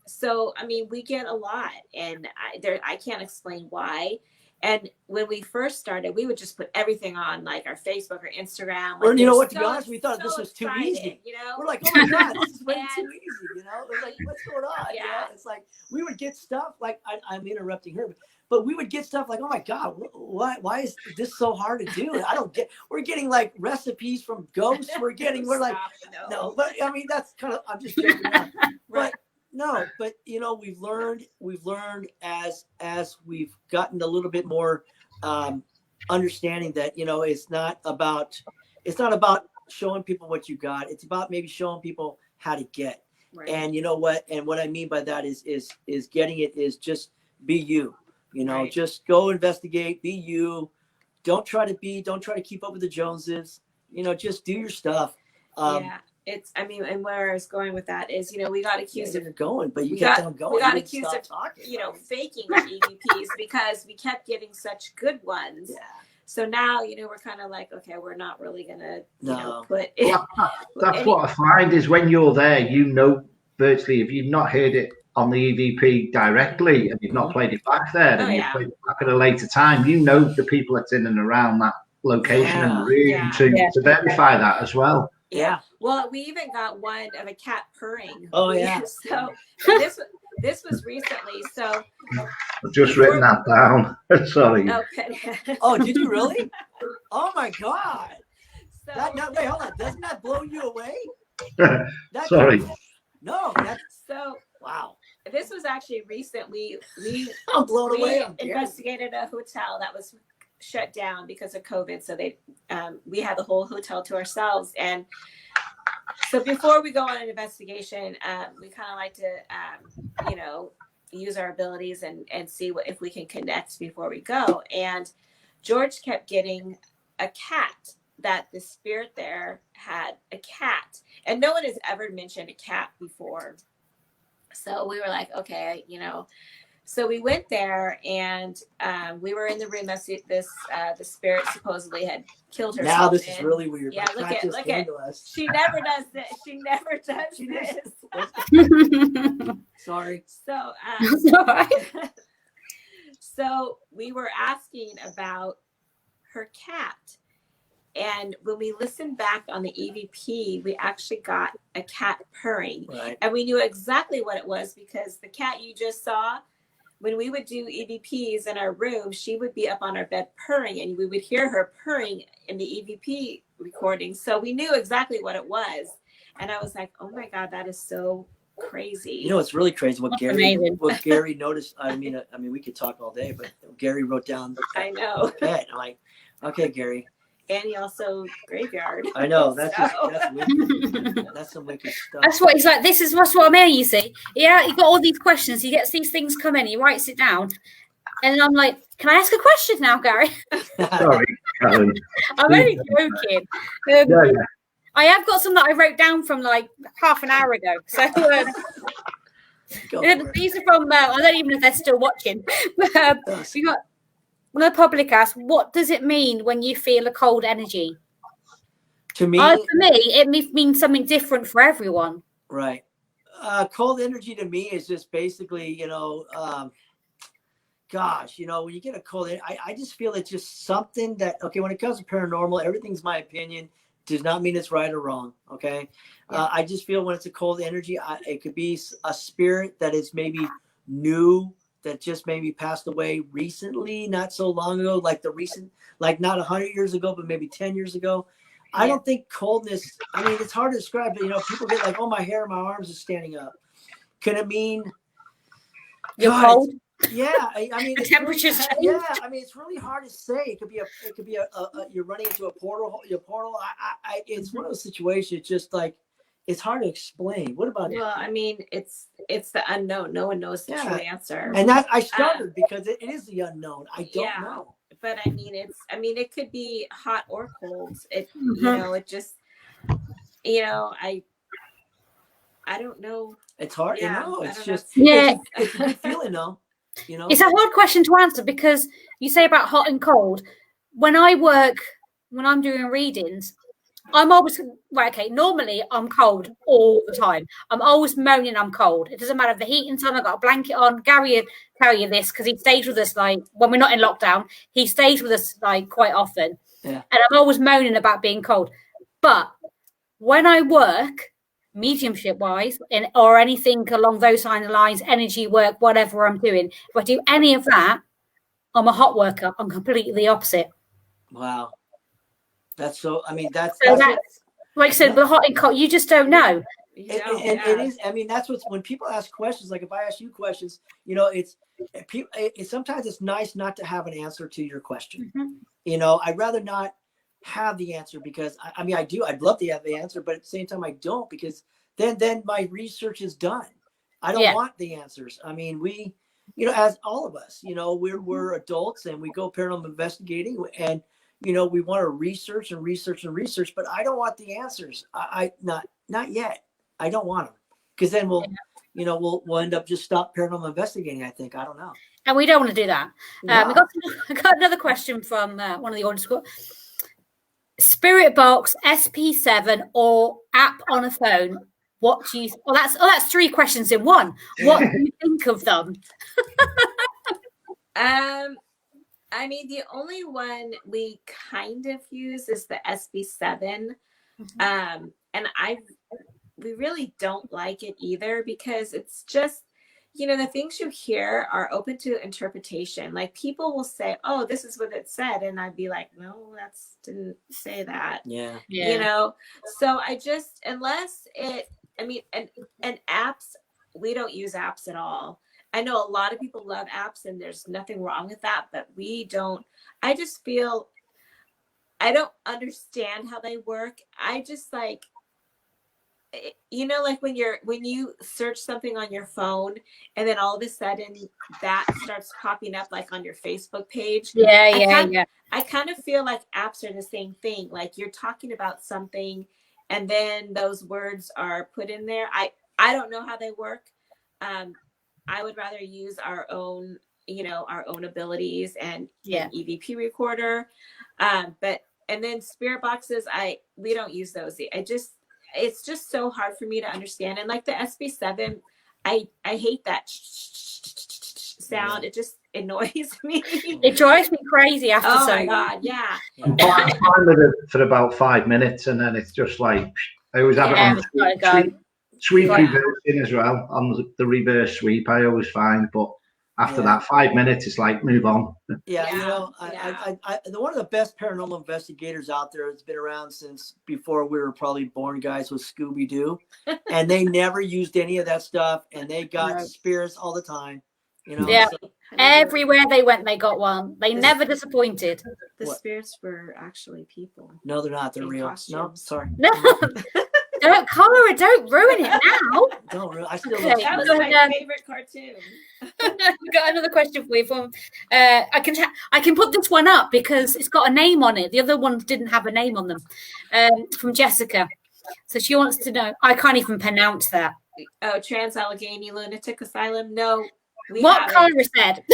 So I mean, we get a lot, and I can't explain why. And when we first started, we would just put everything on like our Facebook or Instagram. Like, well, you know what? To be honest, we thought this was too excited, easy. You know, we're like, oh my God, this is way too easy. You know, it's like, what's going on? Yeah. You know? It's like we would get stuff like I'm interrupting her, but we would get stuff like, oh my God, why is this so hard to do? I don't get. We're getting like recipes from ghosts. We're like, no, but I mean that's kind of. I'm just joking around. Right. But you know, we've learned as we've gotten a little bit more understanding that, you know, it's not about showing people what you got. It's about maybe showing people how to get. Right. And you know what? And what I mean by that is getting it is just be you. You know, Right. Just go investigate, be you. Don't try to keep up with the Joneses. You know, just do your stuff. Yeah. And where I was going with that is, you know, we got accused of going, but we kept got, on going. we got You accused didn't of stop talking, you know, right? faking our EVPs because we kept getting such good ones. Yeah. So now, you know, we're kind of like, okay, we're not really gonna, you know, put. Well, that's what I find is when you're there, you know, virtually if you've not heard it on the EVP directly and you've not played it back there, and you've played it back at a later time, you know the people that's in and around that location and the room to verify that as well. Yeah. Well, we even got one of a cat purring. Oh yeah. So this was recently. So I've just written that down. Sorry. Okay. Oh, did you really? Oh my God. So, Wait, hold on. Doesn't that blow you away? Sorry. No. So wow. This was actually recent. We I'm blown away. investigated a hotel that was shut down because of COVID. So we had the whole hotel to ourselves. And so before we go on an investigation, we kind of like to, you know, use our abilities and see if we can connect before we go. And George kept getting a cat, that the spirit there had a cat, and no one has ever mentioned a cat before. So we were like, okay, you know. So we went there, and we were in the room that the spirit supposedly had killed herself. Now this is really weird. Yeah, look at. She never does this. She never does this. Sorry. So, so we were asking about her cat, and when we listened back on the EVP, we actually got a cat purring, right. And we knew exactly what it was because the cat you just saw. When we would do EVPs in our room, she would be up on our bed purring, and we would hear her purring in the EVP recording. So we knew exactly what it was. And I was like, oh my God, that is so crazy. You know, it's really crazy what Garry noticed. I mean, we could talk all day, but Garry wrote down. I know. I'm like, okay, Garry. And he also graveyard. I know. That's wicked. That's some wicked stuff. That's what he's like. That's what I'm here, you see. Yeah, he got all these questions. He gets these things come in. He writes it down. And I'm like, can I ask a question now, Garry? Sorry, Karen. I'm only joking. Yeah. I have got some that I wrote down from like half an hour ago. So these are from, I don't even know if they're still watching. We got the public asked, what does it mean when you feel a cold energy? To me, for me, it means something different for everyone. Right. Cold energy to me is just basically, gosh, when you get a cold, I just feel it's just something that, okay, when it comes to paranormal, everything's my opinion. Does not mean it's right or wrong. Okay. Yeah. I just feel when it's a cold energy, it could be a spirit that is maybe new, that just maybe passed away recently, not so long ago, like not 100 years ago, but maybe 10 years ago. Yeah. I don't think coldness, it's hard to describe, but people get like, oh, my hair, my arms are standing up. Can it mean you're cold? Yeah, the temperature's changed. Yeah, it's really hard to say. It could be you're running into a portal. It's one of those situations. It's just like it's hard to explain. What about it? Well, it's the unknown. No one knows the true answer. And that I started because it is the unknown. I don't know. But it could be hot or cold. It it just I don't know. It's hard. It's just it's a good feeling though. It's a hard question to answer because you say about hot and cold. When I'm doing readings, I'm always normally I'm cold all the time. I'm always moaning I'm cold. It doesn't matter if the heating's on, I've got a blanket on. Garry will tell you this because he stays with us like when we're not in lockdown. He stays with us like quite often. Yeah. And I'm always moaning about being cold. But when I work mediumship wise or anything along those kind of lines, energy work, whatever I'm doing, if I do any of that, I'm a hot worker. I'm completely the opposite. Wow. That's so that's like I said, the hot and cold, you just don't know. It is. That's what's when people ask questions. Like if I ask you questions, it's sometimes it's nice not to have an answer to your question. Mm-hmm. I'd rather not have the answer because I do. I'd love to have the answer, but at the same time, I don't because then my research is done. I don't want the answers. We, as all of us, we're adults and we go paranormal investigating and. We want to research, but I don't want the answers. Not yet. I don't want them because then we'll end up just stop paranormal investigating. I think I don't know. And we don't want to do that. No. We got another question from one of the audience. Spirit box, SP7, or app on a phone. What do you? That's 3 questions in one. What do you think of them? The only one we kind of use is the SB7. Mm-hmm. And we really don't like it either because it's just, the things you hear are open to interpretation. Like people will say, oh, this is what it said. And I'd be like, no, didn't say that. Yeah. So I just, unless it, and apps, we don't use apps at all. I know a lot of people love apps and there's nothing wrong with that, but we don't. I just feel I don't understand how they work. I just like when you search something on your phone and then all of a sudden that starts popping up like on your Facebook page. Yeah. I kind of feel like apps are the same thing. Like you're talking about something and then those words are put in there. I don't know how they work. I would rather use our own abilities and an EVP recorder. And then spirit boxes, we don't use those. It's just so hard for me to understand. And like the SB7, I hate that sound. It just annoys me. It drives me crazy after. Oh my God. Yeah. I'm fine with it for about 5 minutes. And then it's just like, I always have it on sweep reverse in as well on the reverse sweep. I always find, but after that 5 minutes, it's like move on. I one of the best paranormal investigators out there has been around since before we were probably born, guys, was Scooby-Doo, and they never used any of that stuff, and they got spirits all the time. Everywhere they went, they got one. They never disappointed. The spirits were actually people. No, they're not. They're real. Costumes. No, sorry. No. Don't ruin it now. Don't ruin. I still that was my favorite cartoon. We've got another question for you from I can put this one up because it's got a name on it. The other ones didn't have a name on them. From Jessica. So she wants to know, I can't even pronounce that. Oh, Trans-Allegheny Lunatic Asylum. No, what Cara said.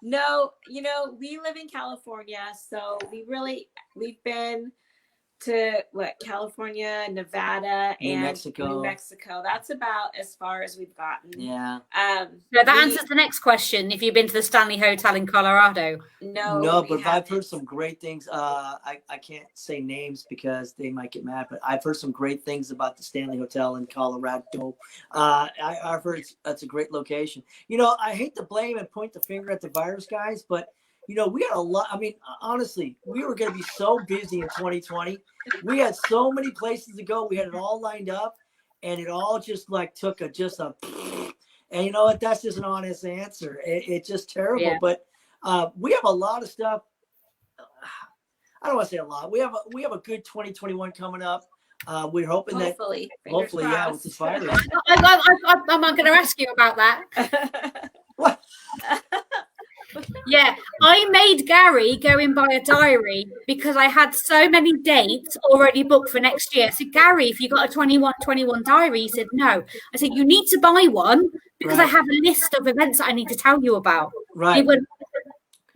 No, we live in California, so we've been to California, Nevada, and New Mexico. That's about as far as we've gotten. Yeah. So that answers the next question. If you've been to the Stanley Hotel in Colorado. No, but I've heard some great things. I can't say names because they might get mad, but I've heard some great things about the Stanley Hotel in Colorado. I've heard that's a great location. I hate to blame and point the finger at the virus guys, but we had a lot. I mean, honestly, we were going to be so busy in 2020. We had so many places to go. We had it all lined up, and it all just took a. And you know what? That's just an honest answer. It's just terrible. Yeah. But we have a lot of stuff. I don't want to say a lot. We have a good 2021 coming up. We're hoping hopefully, yeah, with this virus. I'm not going to ask you about that. What? Yeah, I made Garry go and buy a diary because I had so many dates already booked for next year. I said, Garry, if you got a 21 diary, he said, no. I said, you need to buy one because I have a list of events that I need to tell you about. Right. He went,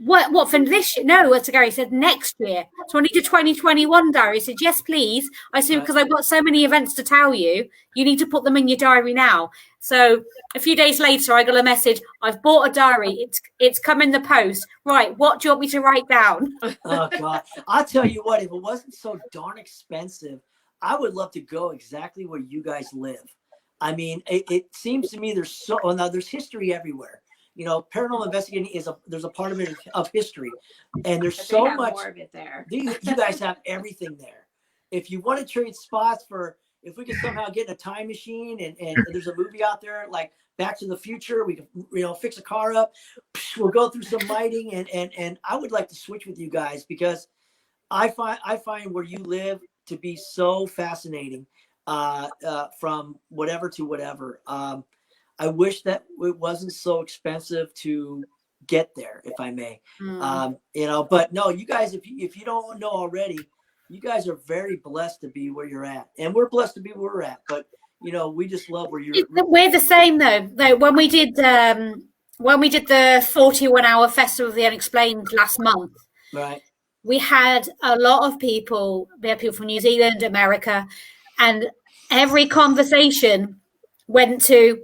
what for this year? No, to Garry, he said next year. So I need a 2021 diary. He said, yes, please. I said, because I've got so many events to tell you, you need to put them in your diary now. So a few days later, I got a message. I've bought a diary. It's come in the post. Right. What do you want me to write down? Oh, God. I'll tell you what, if it wasn't so darn expensive, I would love to go exactly where you guys live. I mean, it seems to me there's history everywhere. Paranormal investigating there's a part of it of history, and there's so much more of it there. You guys have everything there. If you want to trade spots if we could somehow get in a time machine and there's a movie out there like Back to the Future, we can fix a car up. We'll go through some lighting and I would like to switch with you guys because I find where you live to be so fascinating from whatever to whatever. I wish that it wasn't so expensive to get there, if I may. But no, you guys, if you don't know already, you guys are very blessed to be where you're at, and we're blessed to be where we're at. But we just love where you're. We're the same though. When we did the 41-hour Festival of the Unexplained last month, right? We had a lot of people. We had people from New Zealand, America, and every conversation went to,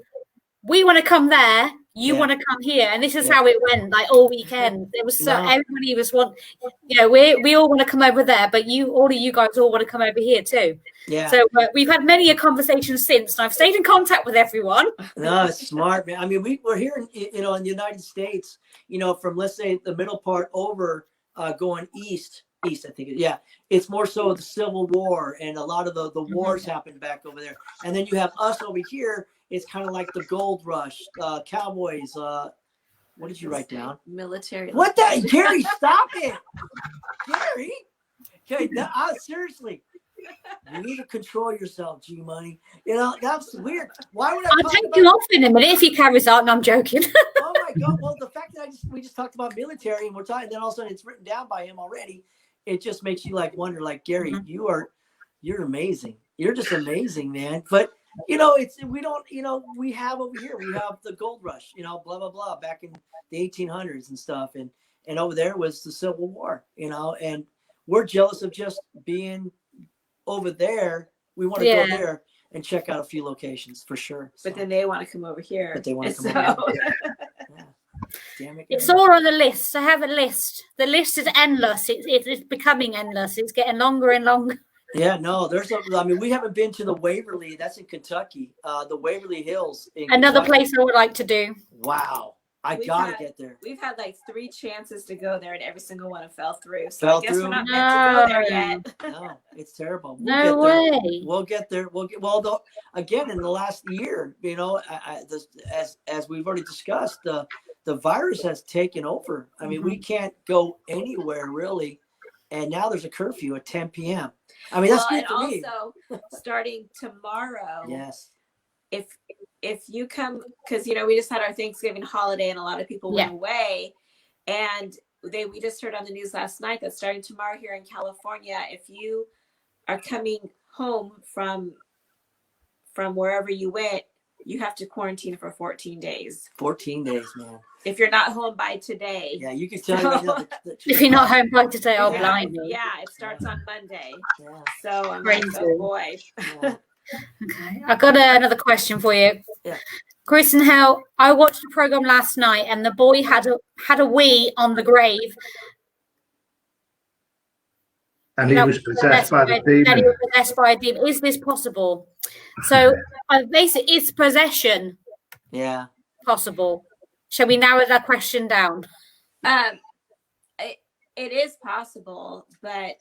we want to come there, you want to come here. And this is how it went, all weekend. It was everybody was we all want to come over there, but all of you guys all want to come over here too. Yeah. So we've had many a conversation since, and I've stayed in contact with everyone. No, it's smart, man. I mean, we're here in the United States, from, let's say, the middle part over going east, I think. Yeah. It's more so the Civil War, and a lot of the wars happened back over there. And then you have us over here. It's kind of like the gold rush, cowboys. What did you write down? Military. What that? Garry, stop it. Garry. Okay, seriously. You need to control yourself, G Money. That's weird. Why would I'll take you off in a minute if he carries on. I'm joking. Oh my God. Well, the fact that we just talked about military and we're talking, then all of a sudden it's written down by him already. It just makes you wonder, Garry, you're amazing. You're just amazing, man. But we have over here, we have the gold rush, blah, blah, blah, back in the 1800s and stuff. And over there was the Civil War, and we're jealous of just being over there. We want to go there and check out a few locations for sure. But then they want to come over here. But they want to come over here. Yeah. Damn it. It's all on the list. I have a list. The list is endless. It's becoming endless. It's getting longer and longer. Yeah, no, we haven't been to the Waverly. That's in Kentucky. The Waverly Hills. Another place I would like to do. Wow. I got to get there. We've had 3 chances to go there, and every single one fell through. So I guess we're not meant to go there yet. No, it's terrible. No way. We'll get there. Again, in the last year, as we've already discussed, the virus has taken over. I mean, we can't go anywhere really. And now there's a curfew at 10 p.m. I mean, that's good for me. Also, starting tomorrow, yes, if if you come, because we just had our Thanksgiving holiday and a lot of people went away, and we just heard on the news last night that starting tomorrow here in California, if you are coming home from wherever you went, you have to quarantine for 14 days. 14 days, man. If you're not home by today. Yeah, you can tell me right now if you're not home by today, I'll blind you. Yeah, it starts on Monday. Yeah. So I'm like, oh boy. Yeah. Okay, I got another question for you. Yeah. Chris and Hal, I watched the program last night, and the boy had a wee on the grave. And he was possessed by the demon. And he was possessed by a demon. Is this possible? So, basically, is possession possible? Shall we narrow that question down? It is possible, but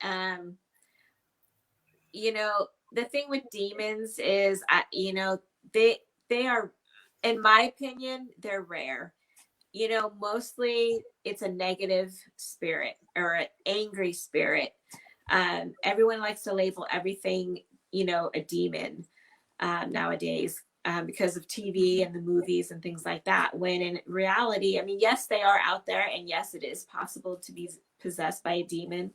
the thing with demons is, they are, in my opinion, they're rare. Mostly it's a negative spirit or an angry spirit. Everyone likes to label everything, a demon nowadays because of TV and the movies and things like that. When in reality, yes, they are out there, and yes, it is possible to be possessed by a demon.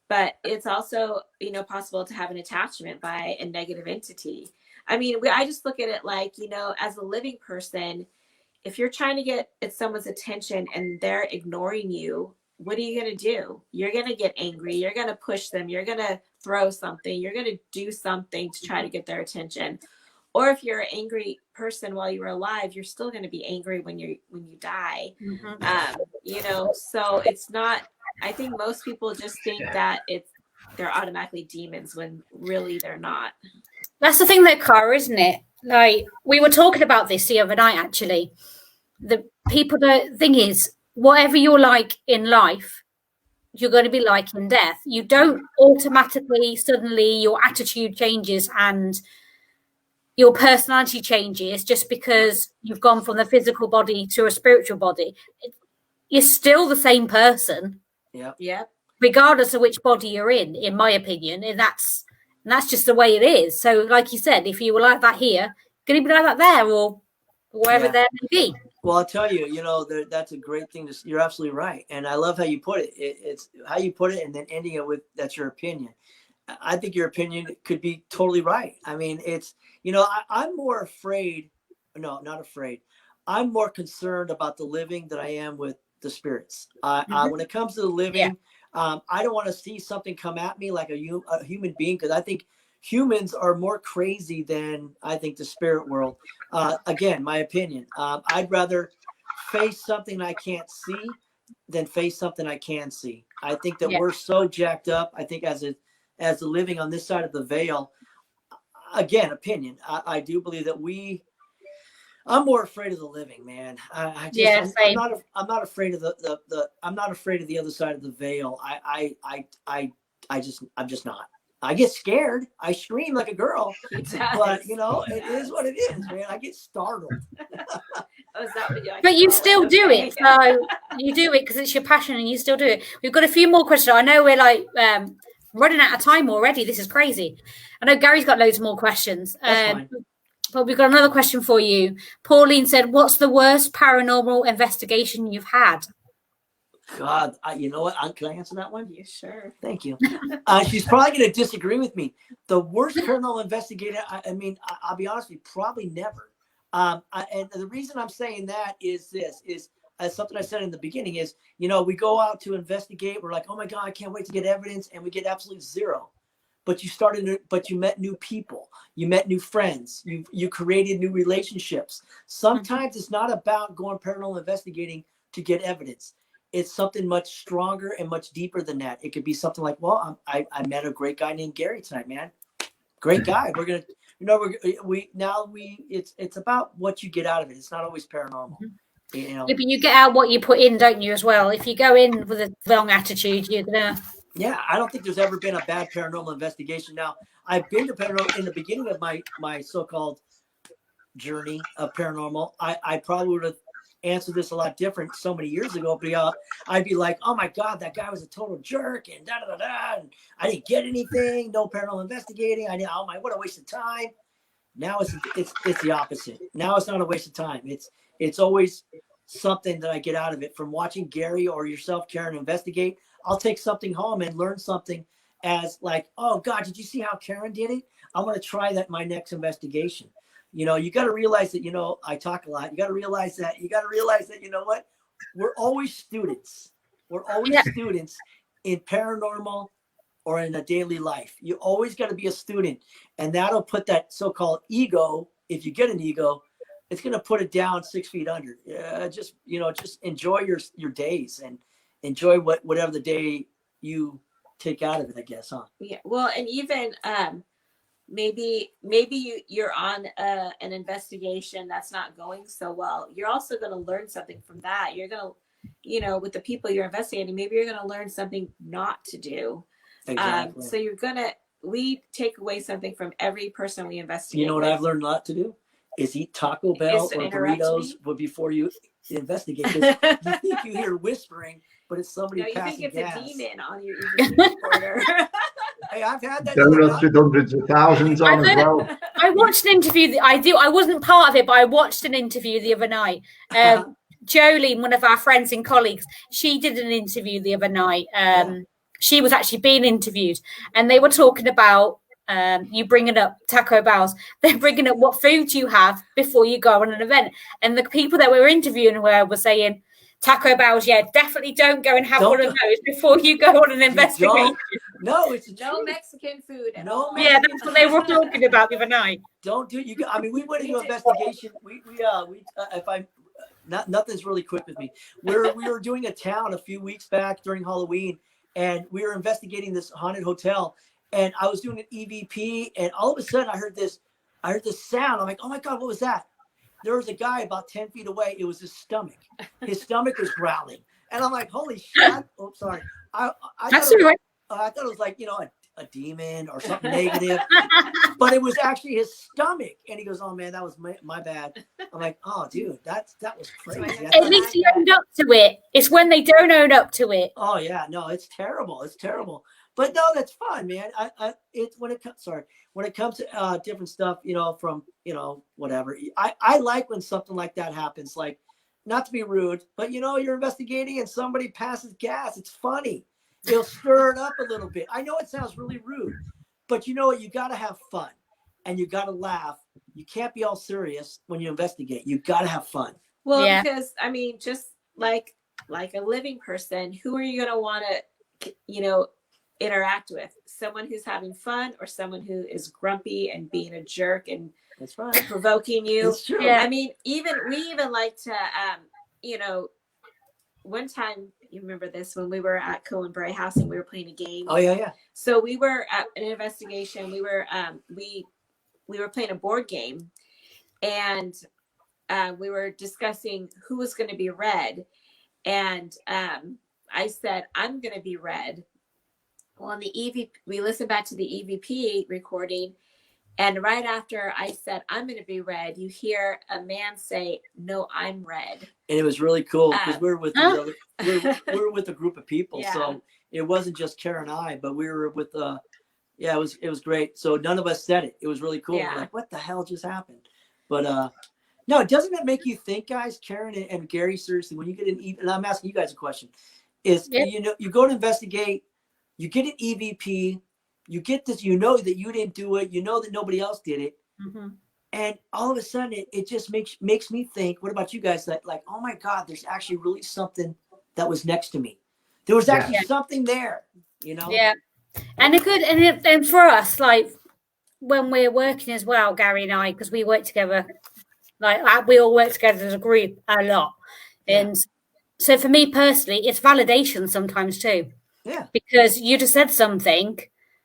But it's also, possible to have an attachment by a negative entity. I just look at it like, as a living person, if you're trying to get someone's attention and they're ignoring you, what are you going to do? You're going to get angry. You're going to push them. You're going to throw something. You're going to do something to try to get their attention. Or if you're an angry person while you're alive, you're still going to be angry when you die. Mm-hmm. So it's not, I think most people just think that they're automatically demons when really they're not. That's the thing, Cara, isn't it? Like, we were talking about this the other night, actually. The thing is, whatever you're like in life, you're going to be like in death. You don't automatically, suddenly, your attitude changes and your personality changes just because you've gone from the physical body to a spiritual body. You're still the same person. Yeah. Regardless of which body you're in my opinion. And that's just the way it is. So, like you said, if you were like that here, you're going to be like that there or wherever there may be. Well, I'll tell you, that's a great thing. You're absolutely right. And I love how you put it. It's how you put it and then ending it with, that's your opinion. I think your opinion could be totally right. It's, I'm more afraid. No, not afraid. I'm more concerned about the living than I am with the spirits. When it comes to the living, I don't want to see something come at me like a human being, because I think humans are more crazy than I think the spirit world. Again, my opinion. I'd rather face something I can't see than face something I can see. I think that we're so jacked up. I think as the living on this side of the veil, again, opinion. I do believe that I'm more afraid of the living, man. I'm not afraid of I'm not afraid of the other side of the veil. I'm just not. I get scared. I scream like a girl, but it is what it is, man. I get startled. But you still do it. So you do it because it's your passion and you still do it. We've got a few more questions. I know we're like running out of time already. This is crazy. I know Gary's got loads more questions. But we've got another question for you. Pauline said, what's the worst paranormal investigation you've had? God, you know what? Can I answer that one? Yeah, sure. Thank you. She's probably going to disagree with me. The worst paranormal investigator, I'll be honest with you, probably never. And the reason I'm saying that is something I said in the beginning is, we go out to investigate. We're like, oh my God, I can't wait to get evidence. And we get absolutely zero. But you met new people. You met new friends. You created new relationships. Sometimes it's not about going paranormal investigating to get evidence. It's something much stronger and much deeper than that. It could be something like, well, I met a great guy named Garry tonight, man. Great guy. We're gonna, it's about what you get out of it. It's not always paranormal. Yeah, but you get out what you put in, don't you, as well? If you go in with a wrong attitude, you're gonna. Yeah, I don't think there's ever been a bad paranormal investigation. Now, I've been to paranormal in the beginning of my so-called journey of paranormal. I probably would have answered this a lot different so many years ago, but I'd be like, oh my God, that guy was a total jerk and and I didn't get anything, no paranormal investigating. What a waste of time. Now it's the opposite. Now it's not a waste of time. It's always something that I get out of it from watching Garry or yourself, Karen, investigate. I'll take something home and learn something as like, oh God, did you see how Karen did it? I'm going to try that in my next investigation. You know, you got to realize that, you know, I talk a lot. You got to realize that, you know what? We're always students. We're always students in paranormal or in a daily life. You always got to be a student, and that'll put that so-called ego, if you get an ego, it's going to put it down 6 feet under. Just, you know, just enjoy your days and enjoy whatever the day you take out of it, I guess, huh? Yeah. Well, and even maybe you're on an investigation that's not going so well. You're also going to learn something from that. You're going to, you know, with the people you're investigating, maybe you're going to learn something not to do. Exactly. So we take away something from every person we investigate. You know what I've learned not to do is eat Taco Bell or burritos before you investigate. You think you hear whispering, but it's somebody passing gas. You think it's a demon on your recorder. Hey, I've had that. Donuts with hundreds of thousands on as well. I watched an interview. I wasn't part of it, but I watched an interview the other night. Jolene, one of our friends and colleagues, she did an interview the other night. She was actually being interviewed, and they were talking about you bringing up Taco Bells. They're bringing up what food you have before you go on an event, and the people that we were interviewing were saying Taco Bells. Yeah, definitely don't go and have one of those before you go on an investigation. No, it's no Mexican food. Yeah, that's what they were talking about the other night. Don't do you. I mean, we went into investigation. Nothing's really quick with me. We were doing a town a few weeks back during Halloween, and we were investigating this haunted hotel, and I was doing an EVP, and all of a sudden I heard this sound. I'm like, oh my God, what was that? There was a guy about 10 feet away. It was his stomach. His stomach was growling. And I'm like, holy shit. Oh, sorry. I thought it was like, you know, a demon or something negative, but it was actually his stomach. And he goes, oh man, that was my bad. I'm like, oh dude, that was crazy. At least he owned up to it. It's when they don't own up to it. Oh yeah, no, it's terrible. It's terrible. But no, that's fun, man. When it comes to different stuff, you know, from, you know, whatever. I like when something like that happens. Like, not to be rude, but you know, you're investigating and somebody passes gas. It's funny. It'll stir it up a little bit. I know it sounds really rude, but you know what? You got to have fun and you got to laugh. You can't be all serious when you investigate. You got to have fun. Well, because I mean, just like a living person, who are you going to want to, you know, interact with? Someone who's having fun or someone who is grumpy and being a jerk and that's right, provoking you? That's true. Yeah. I mean, we even like to, you know, one time, you remember this, when we were at Cohen Bray House and we were playing a game. Oh yeah. So we were at an investigation. We were playing a board game, and we were discussing who was going to be red. And I said, I'm going to be red. Well, on the EVP, we listened back to the EVP recording, and right after I said, I'm going to be red, you hear a man say, no, I'm red. And it was really cool because we were with a group of people. Yeah. So it wasn't just Karen and I, but we were with, it was great. So none of us said it. It was really cool. Yeah. We're like, what the hell just happened? But no, doesn't it make you think, guys, Karen and Garry, seriously, when you get and I'm asking you guys a question, is, you know, you go to investigate, you get an EVP, you get this, you know that you didn't do it, you know that nobody else did it. Mm-hmm. And all of a sudden it just makes me think, what about you guys, that like, oh my God, there's actually really something that was next to me. There was actually something there, you know? Yeah. And for us, like when we're working as well, Garry and I, because we work together, like we all work together as a group a lot. Yeah. And so for me personally, it's validation sometimes too. Yeah. Because you just said something.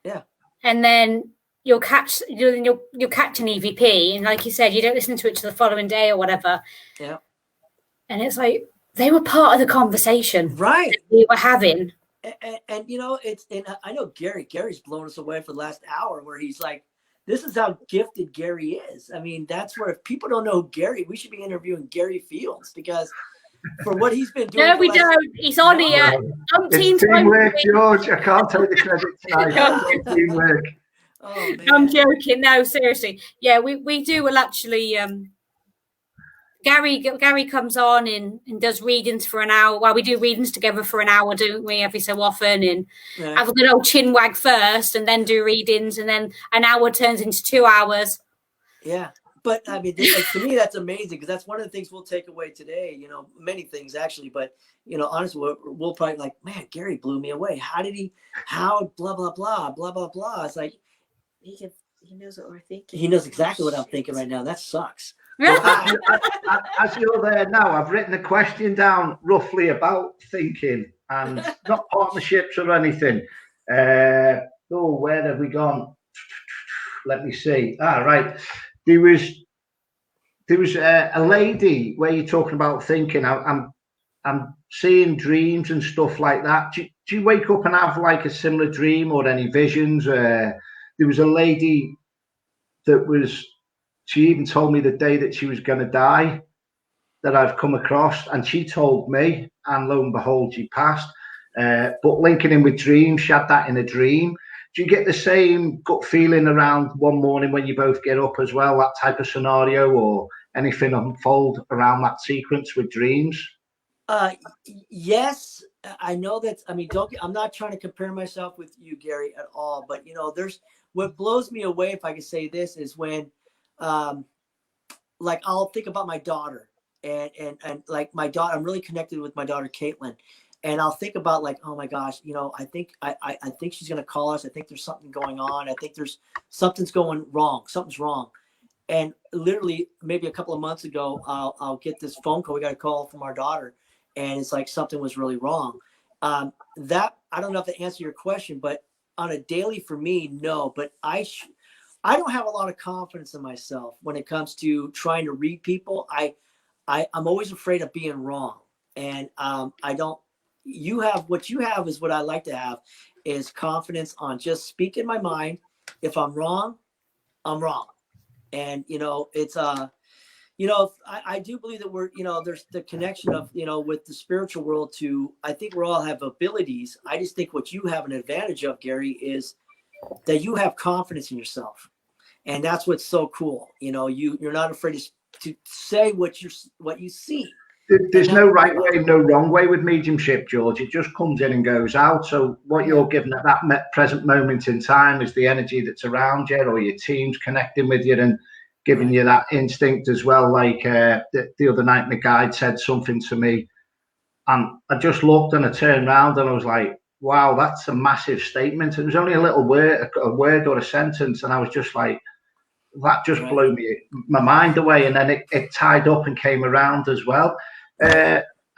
Yeah. And then you'll catch an EVP, and like you said, you don't listen to it till the following day or whatever. Yeah. And it's like they were part of the conversation, right? That we were having. And you know, I know Gary's blown us away for the last hour, where he's like, this is how gifted Garry is. I mean, that's where, if people don't know Garry, we should be interviewing Garry Fields, because for what he's been doing. No, we don't. He's on here. Teamwork, George. I can't take the credit tonight. Teamwork. Oh, man. I'm joking. No, seriously. Yeah, we do. Well, actually, Garry comes on and does readings for an hour. Well, we do readings together for an hour, don't we? Every so often, and have a good old chin wag first, and then do readings, and then an hour turns into 2 hours. Yeah, but I mean, to me, that's amazing because that's one of the things we'll take away today. You know, many things actually, but you know, honestly, we'll probably like, man, Garry blew me away. How blah blah blah blah blah blah. It's like He knows what we're thinking. he knows exactly what I'm thinking right now. That sucks. Well, as you're there now, I've written a question down roughly about thinking and not partnerships or anything. Where have we gone? Let me see. Right. There was a lady where you're talking about thinking. I'm seeing dreams and stuff like that. Do you wake up and have like a similar dream or any visions? There was a lady that she even told me the day that she was going to die that I've come across, and she told me, and lo and behold, she passed. But linking in with dreams, she had that in a dream. Do you get the same gut feeling around one morning when you both get up as well, that type of scenario, or anything unfold around that sequence with dreams? Yes, I know that. I mean, I'm not trying to compare myself with you, Garry, at all. But you know, what blows me away, if I can say this, is when, like, I'll think about my daughter, and like my daughter, I'm really connected with my daughter Caitlin, and I'll think about like, oh my gosh, you know, I think she's gonna call us. I think there's something going on. I think something's going wrong. Something's wrong. And literally, maybe a couple of months ago, I'll get this phone call. We got a call from our daughter, and it's like something was really wrong. That I don't know if that answers your question, but on a daily for me, no. But I don't have a lot of confidence in myself when it comes to trying to read people. I'm always afraid of being wrong, and I don't. What you have is what I like to have, is confidence on just speaking my mind. If I'm wrong, I'm wrong. And, you know, it's, you know, I do believe that we're, you know, there's the connection of, you know, with the spiritual world I think we all have abilities. I just think what you have an advantage of, Garry, is that you have confidence in yourself. And that's what's so cool. You know, you're not afraid to say what you see. There's no right way, no wrong way with mediumship, George. It just comes in and goes out. So what you're given at that present moment in time is the energy that's around you, or your team's connecting with you and giving you that instinct as well. Like the other night, my guide said something to me, and I just looked and I turned around and I was like, wow, that's a massive statement. It was only a little word, a word or a sentence, and I was just like, that just blew my mind away. And then it tied up and came around as well.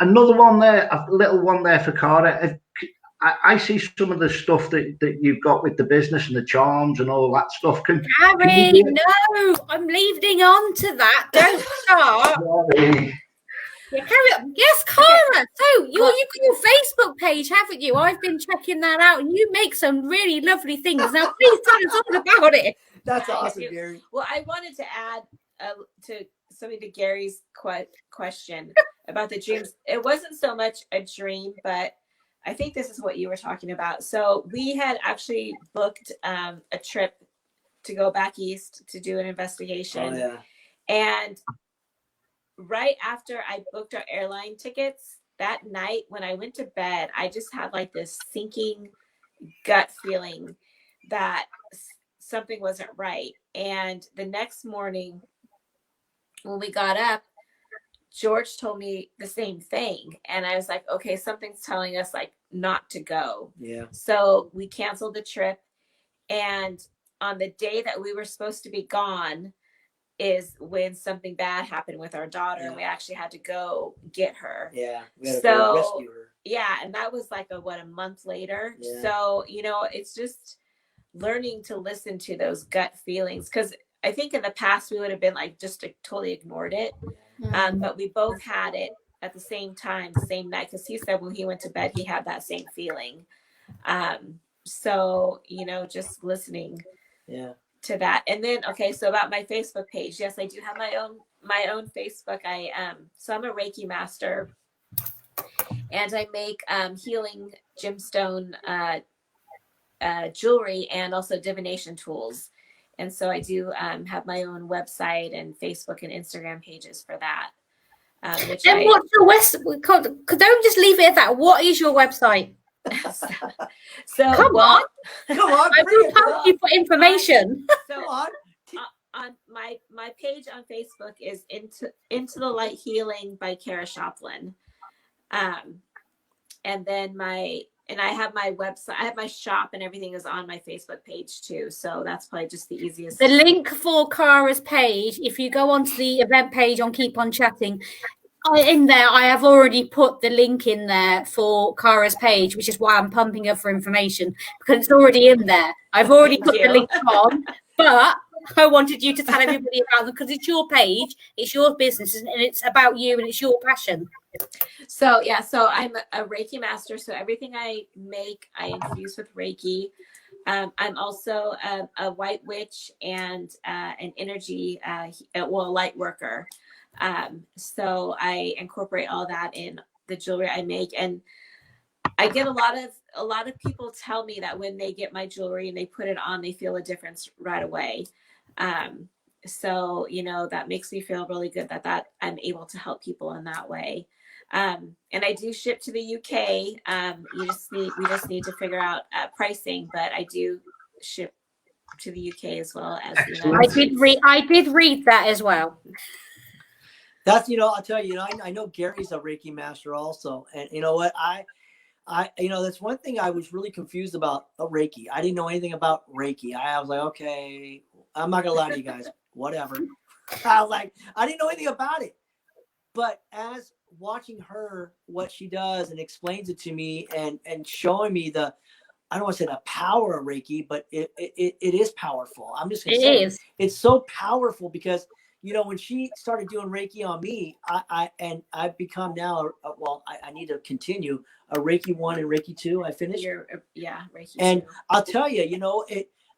Another one there, a little one there for Cara. I see some of the stuff that you've got with the business and the charms and all that stuff. Garry, no, I'm leading on to that. Don't start. Yeah, carry on. Yes, Cara. So you've got your Facebook page, haven't you? I've been checking that out, and you make some really lovely things. Now, please tell us all about it. That's awesome, Garry. Well, I wanted to add to something to Gary's question about the dreams. It wasn't so much a dream, but I think this is what you were talking about. So we had actually booked a trip to go back east to do an investigation. Oh, yeah. And right after I booked our airline tickets, that night when I went to bed, I just had like this sinking gut feeling that something wasn't right. And the next morning when we got up, George told me the same thing. And I was like, okay, something's telling us like not to go. Yeah. So we canceled the trip. And on the day that we were supposed to be gone is when something bad happened with our daughter. And we actually had to go get her. Yeah. We had to go rescue her. Yeah. And that was like a month later. Yeah. So, you know, it's just learning to listen to those gut feelings. Because I think in the past we would have been like just totally ignored it. But we both had it at the same time, the same night, because he said when he went to bed, he had that same feeling. So, you know, just listening to that. And then, okay, so about my Facebook page. Yes, I do have my own Facebook. So I'm a Reiki master, and I make healing gemstone jewelry and also divination tools. And so I do have my own website and Facebook and Instagram pages for that. What's your don't just leave it at that. What is your website? So Come on. I will pump you for information. So on my page on Facebook is Into the Light Healing by Cara Shopllein. And then I have my website, I have my shop, and everything is on my Facebook page too. So that's probably just the easiest. The link for Cara's page, if you go onto the event page on Keep On Chatting, in there, I have already put the link in there for Cara's page, which is why I'm pumping her for information, because it's already in there. I've already put the link on, but I wanted you to tell everybody about them because it's your page, it's your business, and it's about you and it's your passion. So I'm a Reiki master. So everything I make, I infuse with Reiki. I'm also a white witch and an energy, light worker. So I incorporate all that in the jewelry I make, and I get a lot of people tell me that when they get my jewelry and they put it on, they feel a difference right away. So that makes me feel really good that I'm able to help people in that way. And I do ship to the UK. We just need to figure out pricing, but I do ship to the UK as well as the United States. I did read that as well. That's, I'll tell you, I know Gary's a Reiki master also. And you know what? I that's one thing I was really confused about Reiki. I didn't know anything about Reiki. I was like, okay, I'm not going to lie to you guys. Whatever. I was like, I didn't know anything about it. But as watching her, what she does and explains it to me and showing me I don't want to say the power of Reiki, but it is powerful. I'm just going to say it's so powerful because when she started doing Reiki on me, I've become now, I need to continue a Reiki 1 and Reiki 2. I finished. Reiki 2. And I'll tell you,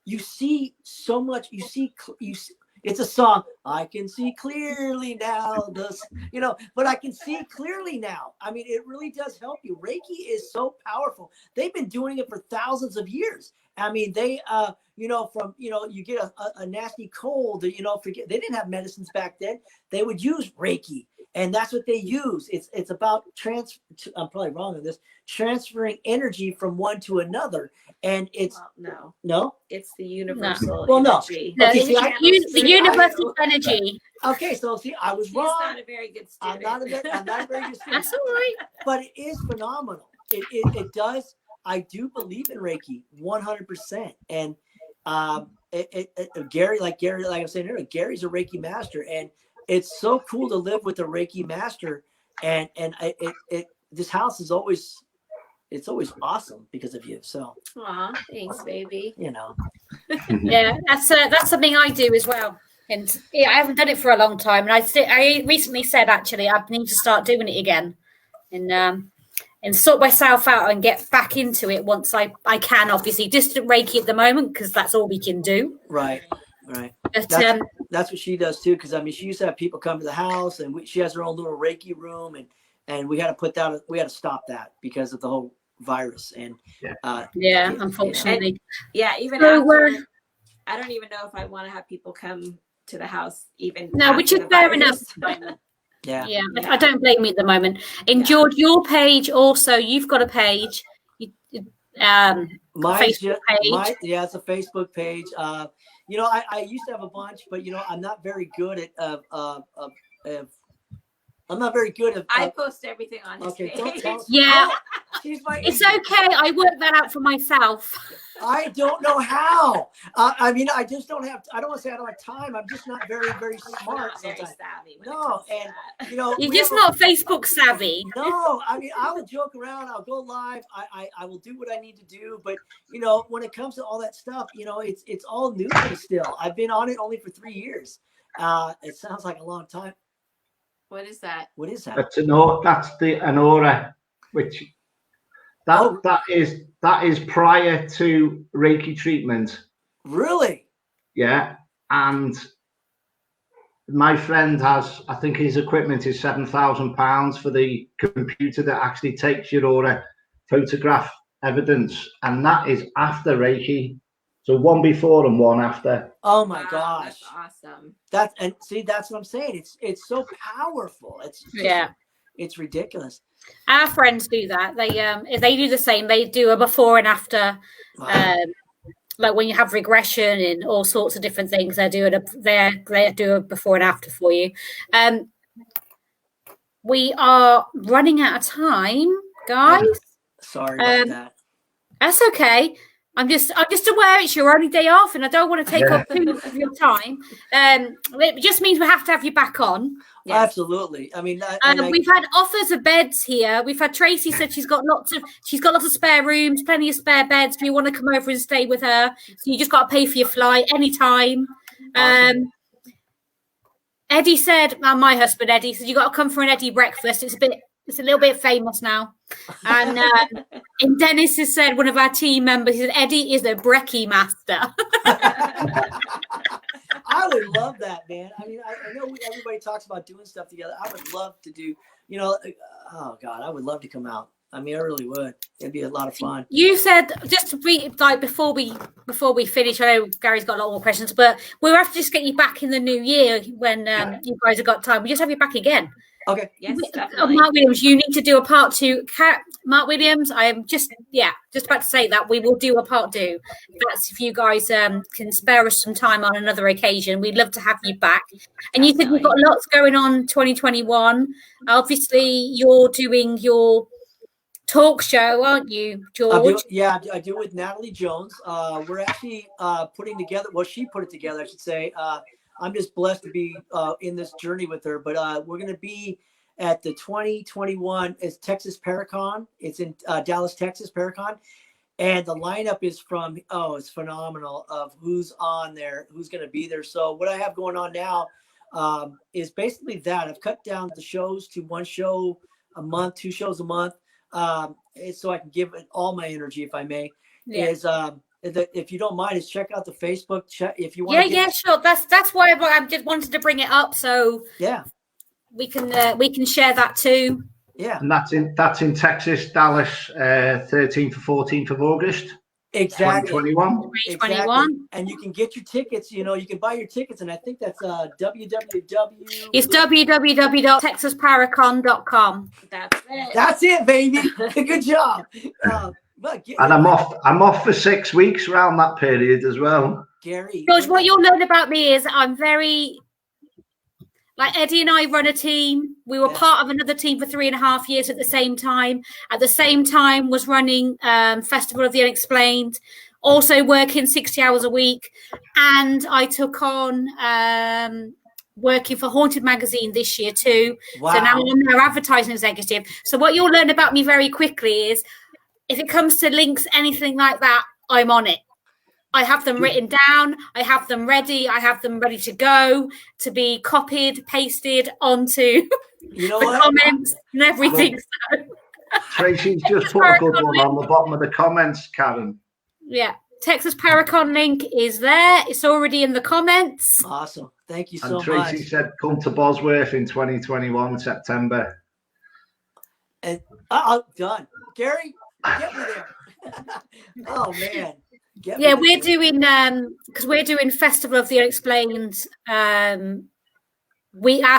you see so much, you see, it's a song. I can see clearly now, but I can see clearly now. I mean, it really does help you. Reiki is so powerful. They've been doing it for thousands of years. I mean, they, you get a nasty cold, forget, they didn't have medicines back then. They would use Reiki, and that's what they use. It's about I'm probably wrong on this, transferring energy from one to another. And it's no, it's the universal energy. No, okay, the universal energy. Okay, so see, I was wrong. He's not a very good student. I'm not a very good student. That's all right. But it is phenomenal. It does. I do believe in Reiki 100%. And Garry, like I was saying earlier, Gary's a Reiki master, and it's so cool to live with a Reiki master. And this house is always. It's always awesome because of you. So, aw, thanks, baby. Yeah, that's something I do as well. And I haven't done it for a long time. And I recently said actually I need to start doing it again, and sort myself out and get back into it once I can. Obviously, distant Reiki at the moment because that's all we can do. Right. But that's what she does too. Because she used to have people come to the house, and she has her own little Reiki room, and we had to stop that because of the whole virus. And unfortunately, even after, I don't even know if I want to have people come to the house even. No, which is fair enough. Yeah, I don't blame you at the moment. And George, your page also, you've got a page. Facebook page. It's a Facebook page. I used to have a bunch, but I'm not very good at I post everything on his page. Don't tell. Yeah. It's okay. I worked that out for myself. I don't know how. I just don't have. I don't want to say I don't have time. I'm just not very, very smart. Very savvy. No, and you're just not Facebook savvy. No, I will joke around. I'll go live. I will do what I need to do. But when it comes to all that stuff, it's all new to me still. I've been on it only for 3 years. It sounds like a long time. What is that? That's an aura, which that is prior to Reiki treatment. Really? Yeah. And my friend has, I think his equipment is £7,000 for the computer that actually takes your aura photograph evidence, and that is after Reiki. So one before and one after. Oh my Wow, gosh, that's awesome. That's what I'm saying. It's so powerful. It's ridiculous. Our friends do that. They do the same. They do a before and after. Wow. Like when you have regression and all sorts of different things, they do a before and after for you. We are running out of time, guys. Sorry about that. That's okay. I'm just aware it's your only day off, and I don't want to take up too much of your time. It just means we have to have you back on. Yes. Absolutely. I mean, we've had offers of beds here. We've had Tracy said she's got lots of spare rooms, plenty of spare beds. If you want to come over and stay with her, so you just got to pay for your flight anytime. Awesome. Eddie said, my husband Eddie said, you got to come for an Eddie breakfast. It's a little bit famous now. And Dennis has said, one of our team members, he said, Eddie is a brekkie master. I would love that, man. I mean, I know everybody talks about doing stuff together. I would love to do, oh God, I would love to come out. I mean, I really would. It'd be a lot of fun. You said, just to be like, before we finish, I know Gary's got a lot more questions, but we'll have to just get you back in the new year when you guys have got time. We just have you back again. Okay. Yes, definitely. Mark Williams, you need to do a part 2. Mark Williams, I am just about to say that we will do a part 2. That's if you guys can spare us some time on another occasion. We'd love to have you back. And you said you've got lots going on 2021. Obviously, you're doing your talk show, aren't you, George? I do with Natalie Jones. We're actually putting together, well, she put it together, I should say. I'm just blessed to be in this journey with her, but we're going to be at the 2021 is Texas Paracon. It's in Dallas, Texas Paracon. And the lineup is it's phenomenal of who's on there, who's going to be there. So what I have going on now is basically that. I've cut down the shows to 1 show a month, 2 shows a month. So I can give it all my energy, if I may. If you don't mind, is check out the Facebook. If you want. Sure. That's why I just wanted to bring it up. So we can share that too. Yeah, and that's in Texas, Dallas, 13th to 14th of August. Exactly. 2021. Exactly. And you can get your tickets. You can buy your tickets, and I think that's It's www.texasparacon.com. That's it. That's it, baby. Good job. And I'm off for 6 weeks around that period as well. Gary, George, what you'll learn about me is I'm very, like, Eddie and I run a team. We were part of another team for 3.5 years at the same time. At the same time was running Festival of the Unexplained, also working 60 hours a week. And I took on working for Haunted Magazine this year too. Wow. So now I'm their advertising executive. So what you'll learn about me very quickly is, if it comes to links, anything like that, I'm on it. I have them written down. I have them ready. I have them ready to go, to be copied, pasted onto the comments and everything. Tracy's just put a good one on the bottom of the comments, Karen. Yeah. Texas Paracon link is there. It's already in the comments. Awesome. Thank you so much. And Tracy said, come to Bosworth in 2021, September. And done. Gary, get me there. Oh man. We're doing because we're doing Festival of the Unexplained. Our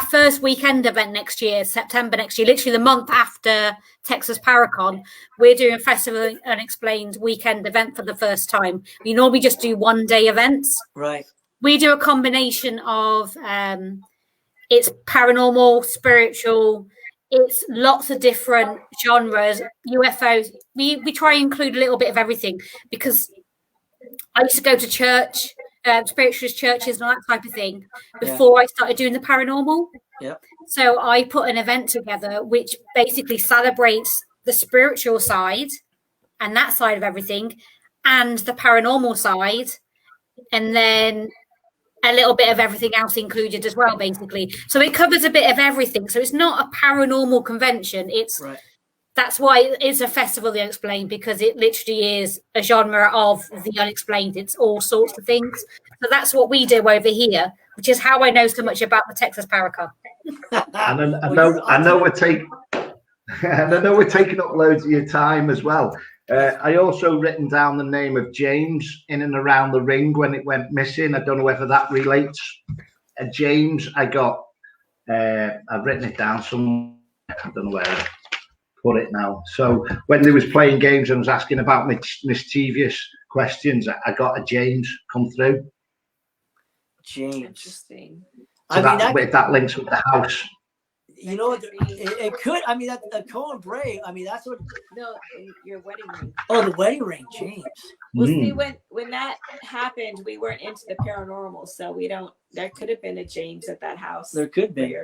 first weekend event next year, September next year, literally the month after Texas Paracon. We're doing Festival of the Unexplained weekend event for the first time. We normally just do 1-day events. Right. We do a combination of it's paranormal, spiritual. It's lots of different genres, UFOs. We try and include a little bit of everything, because I used to go to church, spiritualist churches and all that type of thing before I started doing the paranormal. Yeah. So I put an event together which basically celebrates the spiritual side and that side of everything, and the paranormal side, and then a little bit of everything else included as well, basically. So it covers a bit of everything. So it's not a paranormal convention. That's why it's a Festival of the Unexplained, because it literally is a genre of the unexplained. It's all sorts of things. So that's what we do over here, which is how I know so much about the Texas Paracon. I know we're taking up loads of your time as well. I also written down the name of James in and around the ring when it went missing. I don't know whether that relates. James, I've written it down somewhere. I don't know where I put it now. So when they was playing games and was asking about mischievous questions, I got a James come through. James. Interesting. So that links with the house. You know what? It could. I mean, that Cohen Bray. I mean, that's what. No, in your wedding ring. Oh, the wedding ring, James. Well, see, when that happened, we weren't into the paranormal, so we don't. There could have been a James at that house. There could be.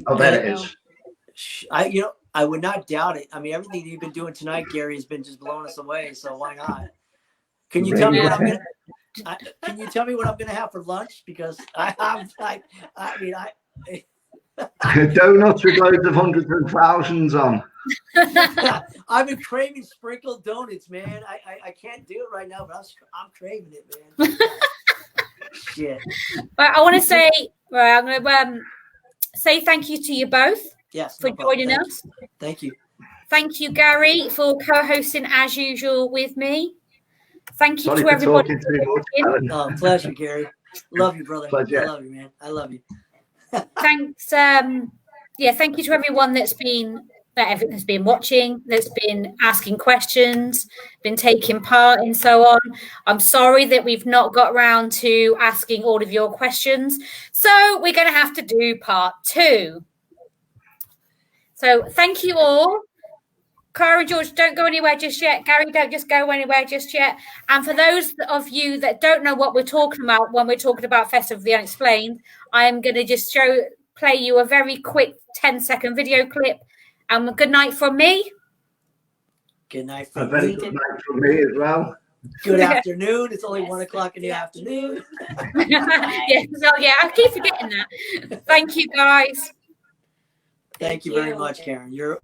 Oh, there it is. I would not doubt it. I mean, everything you've been doing tonight, Gary, has been just blowing us away. So why not? Can you tell me what I'm gonna? Can you tell me what I'm gonna have for lunch? Because donuts with loads of hundreds and thousands on. I've been craving sprinkled donuts, man. I can't do it right now, but I'm craving it, man. Shit. Right, I want to say, I'm going to say thank you to you both. Yes, for joining us. Thank you. Thank you, Garry, for co-hosting as usual with me. Thank you to everybody. Pleasure, Garry. Love you, brother. Pleasure. I love you, man. I love you. Thanks. Thank you to everyone that's been watching, that's been asking questions, been taking part, and so on. I'm sorry that we've not got around to asking all of your questions, so we're going to have to do part 2. So thank you all. Cara and George, don't go anywhere just yet. Garry, don't just go anywhere just yet. And for those of you that don't know what we're talking about when we're talking about Festival of the Unexplained, I'm going to just play you a very quick 10-second video clip. Good night from me. Good night from me. Good night from me as well. Good afternoon. It's only 1 o'clock in the afternoon. I keep forgetting that. Thank you, guys. Thank you very much, Karen. You're